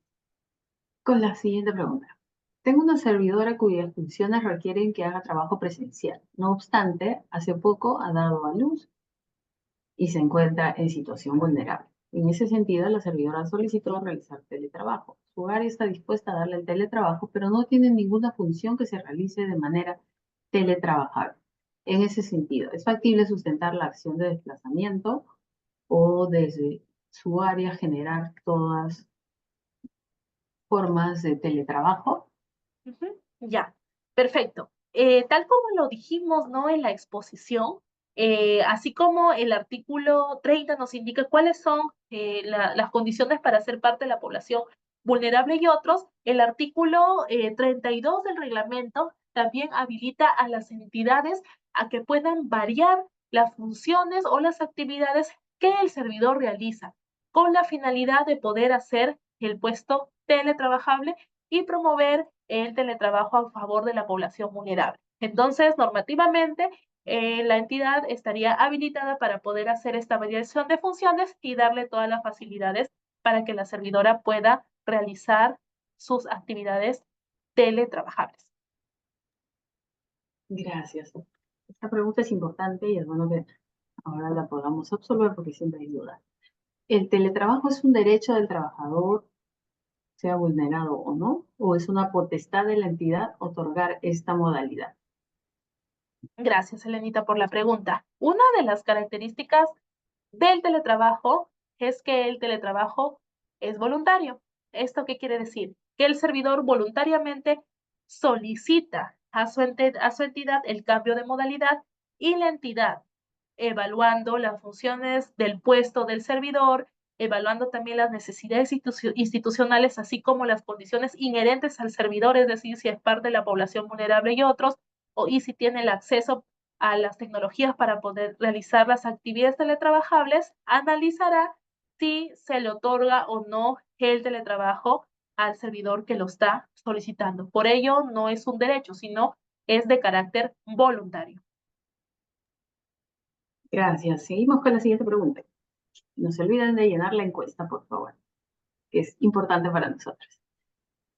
S1: con la siguiente pregunta. Tengo una servidora cuyas funciones requieren que haga trabajo presencial. No obstante, hace poco ha dado a luz y se encuentra en situación vulnerable. En ese sentido, la servidora solicitó realizar teletrabajo. Su área está dispuesta a darle el teletrabajo, pero no tiene ninguna función que se realice de manera teletrabajable. En ese sentido, ¿es factible sustentar la acción de desplazamiento o desde su área generar todas formas de teletrabajo?
S2: Ya, perfecto. Tal como lo dijimos, ¿no? En la exposición, así como el artículo 30 nos indica cuáles son las condiciones para ser parte de la población vulnerable y otros, el artículo 32 del reglamento también habilita a las entidades a que puedan variar las funciones o las actividades que el servidor realiza, con la finalidad de poder hacer el puesto teletrabajable y promover el teletrabajo a favor de la población vulnerable. Entonces, normativamente, la entidad estaría habilitada para poder hacer esta variación de funciones y darle todas las facilidades para que la servidora pueda realizar sus actividades teletrabajables.
S1: Gracias. Esta pregunta es importante y es bueno que ahora la podamos absolver porque siempre hay dudas. ¿El teletrabajo es un derecho del trabajador, sea vulnerado o no? ¿O es una potestad de la entidad otorgar esta modalidad?
S2: Gracias, Elenita, por la pregunta. Una de las características del teletrabajo es que el teletrabajo es voluntario. ¿Esto qué quiere decir? Que el servidor voluntariamente solicita a su entidad el cambio de modalidad y la entidad, evaluando las funciones del puesto del servidor, evaluando también las necesidades institucionales, así como las condiciones inherentes al servidor, es decir, si es parte de la población vulnerable y otros, y si tiene el acceso a las tecnologías para poder realizar las actividades teletrabajables, analizará si se le otorga o no el teletrabajo al servidor que lo está solicitando. Por ello, no es un derecho, sino es de carácter voluntario.
S1: Gracias. Seguimos con la siguiente pregunta. No se olviden de llenar la encuesta, por favor, que es importante para nosotros.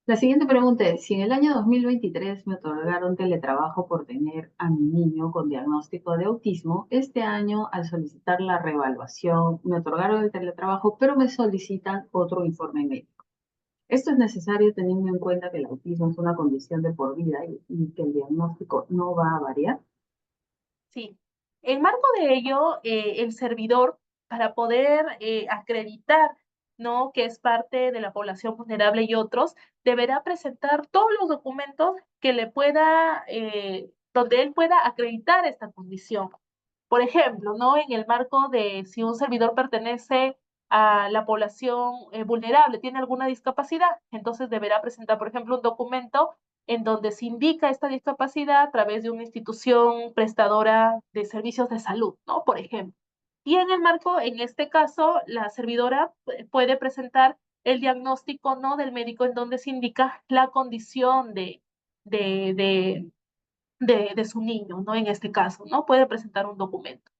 S1: La siguiente pregunta es, si en el año 2023 me otorgaron teletrabajo por tener a mi niño con diagnóstico de autismo, este año al solicitar la reevaluación me otorgaron el teletrabajo, pero me solicitan otro informe médico. Esto es necesario teniendo en cuenta que el autismo es una condición de por vida y que el diagnóstico no va a variar.
S2: Sí. En marco de ello, el servidor, para poder acreditar, ¿no?, que es parte de la población vulnerable y otros, deberá presentar todos los documentos que le pueda, donde él pueda acreditar esta condición. Por ejemplo, ¿no?, en el marco de si un servidor pertenece a la población vulnerable, tiene alguna discapacidad, entonces deberá presentar, por ejemplo, un documento en donde se indica esta discapacidad a través de una institución prestadora de servicios de salud, ¿no? Por ejemplo. Y en el marco, en este caso, la servidora puede presentar el diagnóstico, ¿no?, del médico en donde se indica la condición de, de, de su niño, ¿no? En este caso, ¿no? Puede presentar un documento.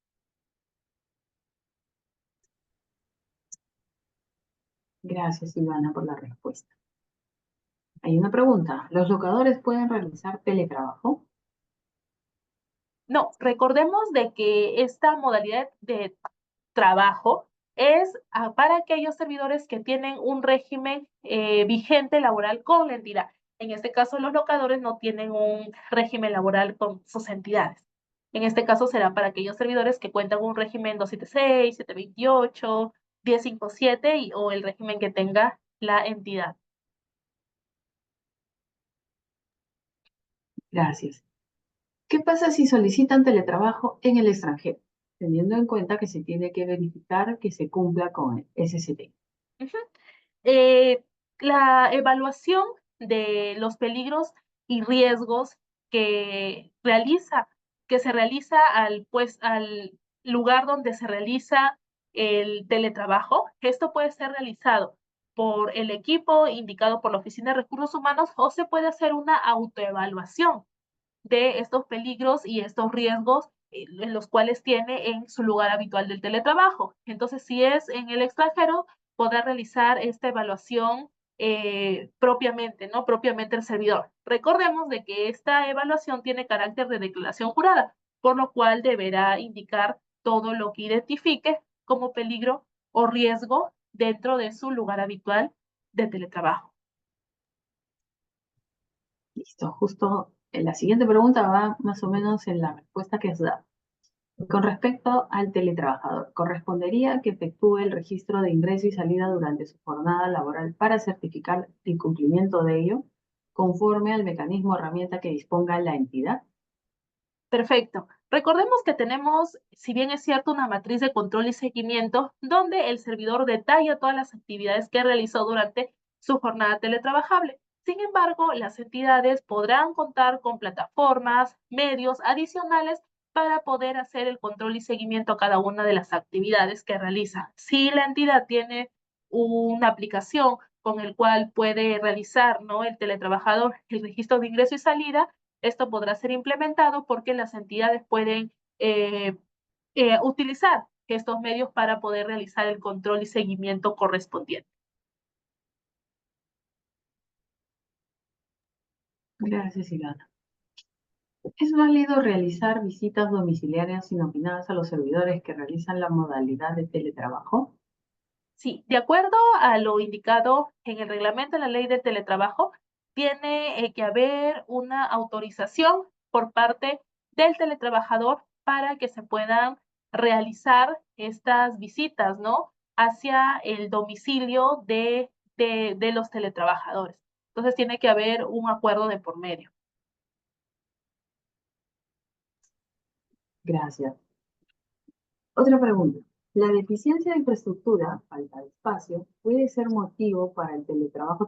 S1: Gracias, Ivana, por la respuesta. Hay una pregunta. ¿Los locadores pueden realizar teletrabajo?
S2: No, recordemos de que esta modalidad de trabajo es para aquellos servidores que tienen un régimen vigente laboral con la entidad. En este caso, los locadores no tienen un régimen laboral con sus entidades. En este caso será para aquellos servidores que cuentan un régimen 276, 728, 1057 o el régimen que tenga la entidad.
S1: Gracias. ¿Qué pasa si solicitan teletrabajo en el extranjero? Teniendo en cuenta que se tiene que verificar que se cumpla con el SST.
S2: Ujú. Eh, la evaluación de los peligros y riesgos que se realiza al lugar donde se realiza el teletrabajo. Esto puede ser realizado por el equipo indicado por la Oficina de Recursos Humanos o se puede hacer una autoevaluación de estos peligros y estos riesgos en los cuales tiene en su lugar habitual del teletrabajo. Entonces, si es en el extranjero, podrá realizar esta evaluación propiamente, ¿no? Propiamente el servidor. Recordemos de que esta evaluación tiene carácter de declaración jurada, por lo cual deberá indicar todo lo que identifique como peligro o riesgo dentro de su lugar habitual de teletrabajo.
S1: Listo, justo la siguiente pregunta va más o menos en la respuesta que has dado. Con respecto al teletrabajador, ¿correspondería que efectúe el registro de ingreso y salida durante su jornada laboral para certificar el cumplimiento de ello, conforme al mecanismo o herramienta que disponga la entidad?
S2: Perfecto. Recordemos que tenemos, si bien es cierto, una matriz de control y seguimiento donde el servidor detalla todas las actividades que realizó durante su jornada teletrabajable. Sin embargo, las entidades podrán contar con plataformas, medios adicionales para poder hacer el control y seguimiento a cada una de las actividades que realiza. Si la entidad tiene una aplicación con el cual puede realizar, ¿no?, el teletrabajador el registro de ingreso y salida, esto podrá ser implementado porque las entidades pueden utilizar estos medios para poder realizar el control y seguimiento correspondiente.
S1: Gracias, Ilana. ¿Es válido realizar visitas domiciliarias inopinadas a los servidores que realizan la modalidad de teletrabajo?
S2: Sí, de acuerdo a lo indicado en el reglamento de la ley del teletrabajo, tiene que haber una autorización por parte del teletrabajador para que se puedan realizar estas visitas, ¿no?, hacia el domicilio de los teletrabajadores. Entonces tiene que haber un acuerdo de por medio.
S1: Gracias. Otra pregunta. ¿La deficiencia de infraestructura, falta de espacio, puede ser motivo para el teletrabajo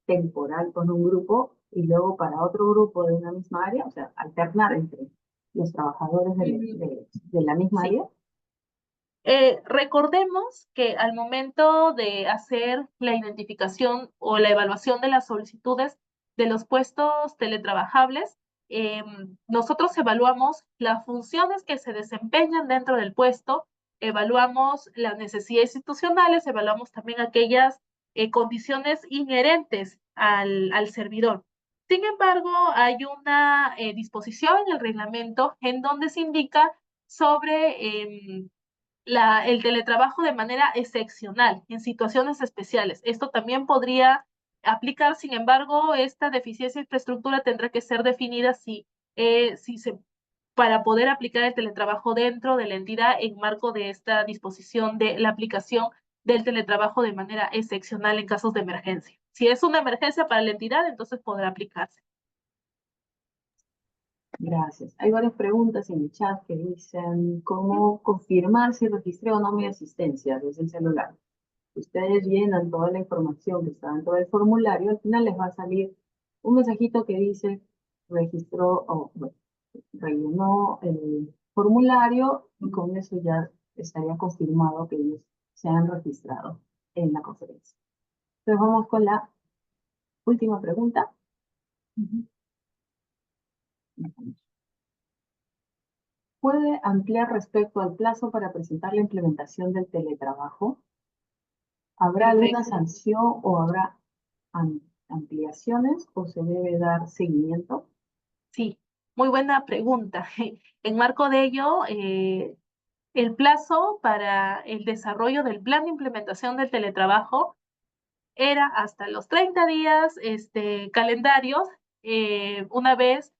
S1: temporal con un grupo y luego para otro grupo de una misma área? O sea, alternar entre los trabajadores
S2: Mm,
S1: de la misma
S2: sí.
S1: área.
S2: Recordemos que al momento de hacer la identificación o la evaluación de las solicitudes de los puestos teletrabajables, nosotros evaluamos las funciones que se desempeñan dentro del puesto, evaluamos las necesidades institucionales, evaluamos también aquellas condiciones inherentes al servidor. Sin embargo, hay una disposición en el reglamento en donde se indica sobre el teletrabajo de manera excepcional, en situaciones especiales. Esto también podría aplicar, sin embargo, esta deficiencia de infraestructura tendrá que ser definida para poder aplicar el teletrabajo dentro de la entidad en marco de esta disposición de la aplicación del teletrabajo de manera excepcional en casos de emergencia. Si es una emergencia para la entidad, entonces podrá aplicarse.
S1: Gracias. Hay varias preguntas en el chat que dicen cómo confirmar si registré o no mi asistencia desde el celular. Ustedes llenan toda la información que está dentro del formulario, al final les va a salir un mensajito que dice registró o bueno, rellenó el formulario y con eso ya estaría confirmado que ellos se han registrado en la conferencia. Entonces vamos con la última pregunta. ¿Puede ampliar respecto al plazo para presentar la implementación del teletrabajo? ¿Habrá alguna
S2: Perfecto.
S1: sanción o habrá ampliaciones o se debe dar seguimiento?
S2: Sí, muy buena pregunta. En marco de ello, el plazo para el desarrollo del plan de implementación del teletrabajo era hasta los 30 días calendarios, una vez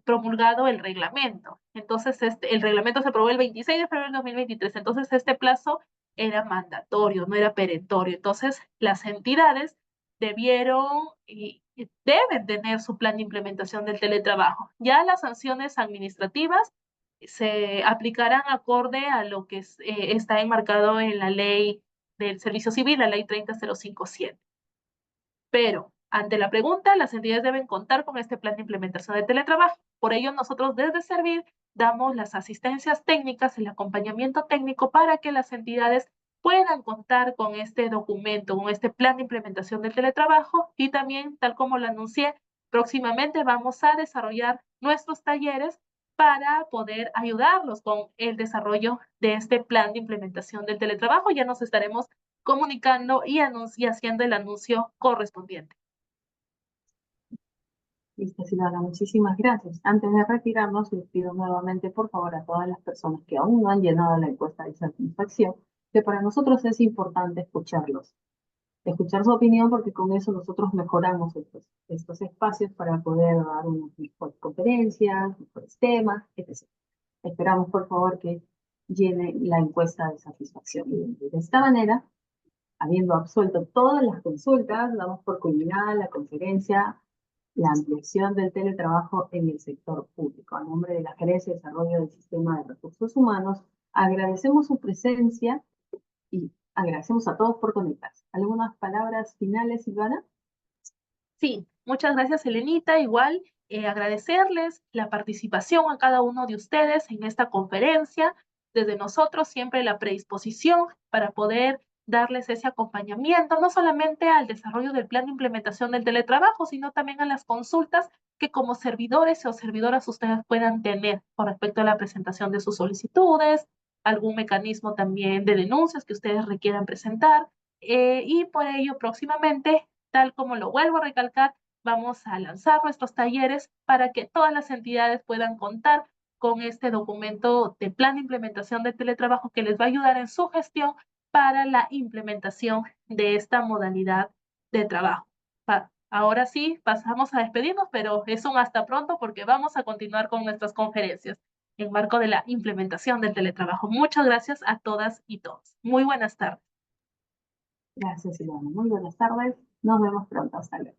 S2: promulgado el reglamento. Entonces, el reglamento se aprobó el 26 de febrero del 2023. Entonces, este plazo era mandatorio, no era perentorio. Entonces, las entidades debieron y deben tener su plan de implementación del teletrabajo. Ya las sanciones administrativas se aplicarán acorde a lo que está enmarcado en la ley del Servicio Civil, la ley 30057. Pero, ante la pregunta, las entidades deben contar con este plan de implementación de teletrabajo. Por ello, nosotros desde Servir damos las asistencias técnicas, el acompañamiento técnico para que las entidades puedan contar con este documento, con este plan de implementación del teletrabajo y también, tal como lo anuncié, próximamente vamos a desarrollar nuestros talleres para poder ayudarlos con el desarrollo de este plan de implementación del teletrabajo. Ya nos estaremos comunicando y haciendo el anuncio correspondiente.
S1: Listo, Silvana, muchísimas gracias. Antes de retirarnos, les pido nuevamente, por favor, a todas las personas que aún no han llenado la encuesta de satisfacción, que para nosotros es importante escucharlos, escuchar su opinión, porque con eso nosotros mejoramos estos espacios para poder dar unas mejores conferencias, mejores temas, etc. Esperamos, por favor, que llene la encuesta de satisfacción. Y de esta manera, habiendo absuelto todas las consultas, damos por culminada la conferencia, la ampliación del teletrabajo en el sector público. A nombre de la Gerencia de Desarrollo del Sistema de Recursos Humanos, agradecemos su presencia y agradecemos a todos por conectarse. ¿Algunas palabras finales, Silvana?
S2: Sí, muchas gracias, Elenita. Igual agradecerles la participación a cada uno de ustedes en esta conferencia. Desde nosotros siempre la predisposición para poder darles ese acompañamiento, no solamente al desarrollo del plan de implementación del teletrabajo, sino también a las consultas que como servidores o servidoras ustedes puedan tener con respecto a la presentación de sus solicitudes, algún mecanismo también de denuncias que ustedes requieran presentar. Y por ello, próximamente, tal como lo vuelvo a recalcar, vamos a lanzar nuestros talleres para que todas las entidades puedan contar con este documento de plan de implementación de teletrabajo que les va a ayudar en su gestión para la implementación de esta modalidad de trabajo. Ahora sí, pasamos a despedirnos, pero es un hasta pronto porque vamos a continuar con nuestras conferencias en marco de la implementación del teletrabajo. Muchas gracias a todas y todos. Muy buenas tardes.
S1: Gracias, Silvana. Muy buenas tardes. Nos vemos pronto. Hasta luego.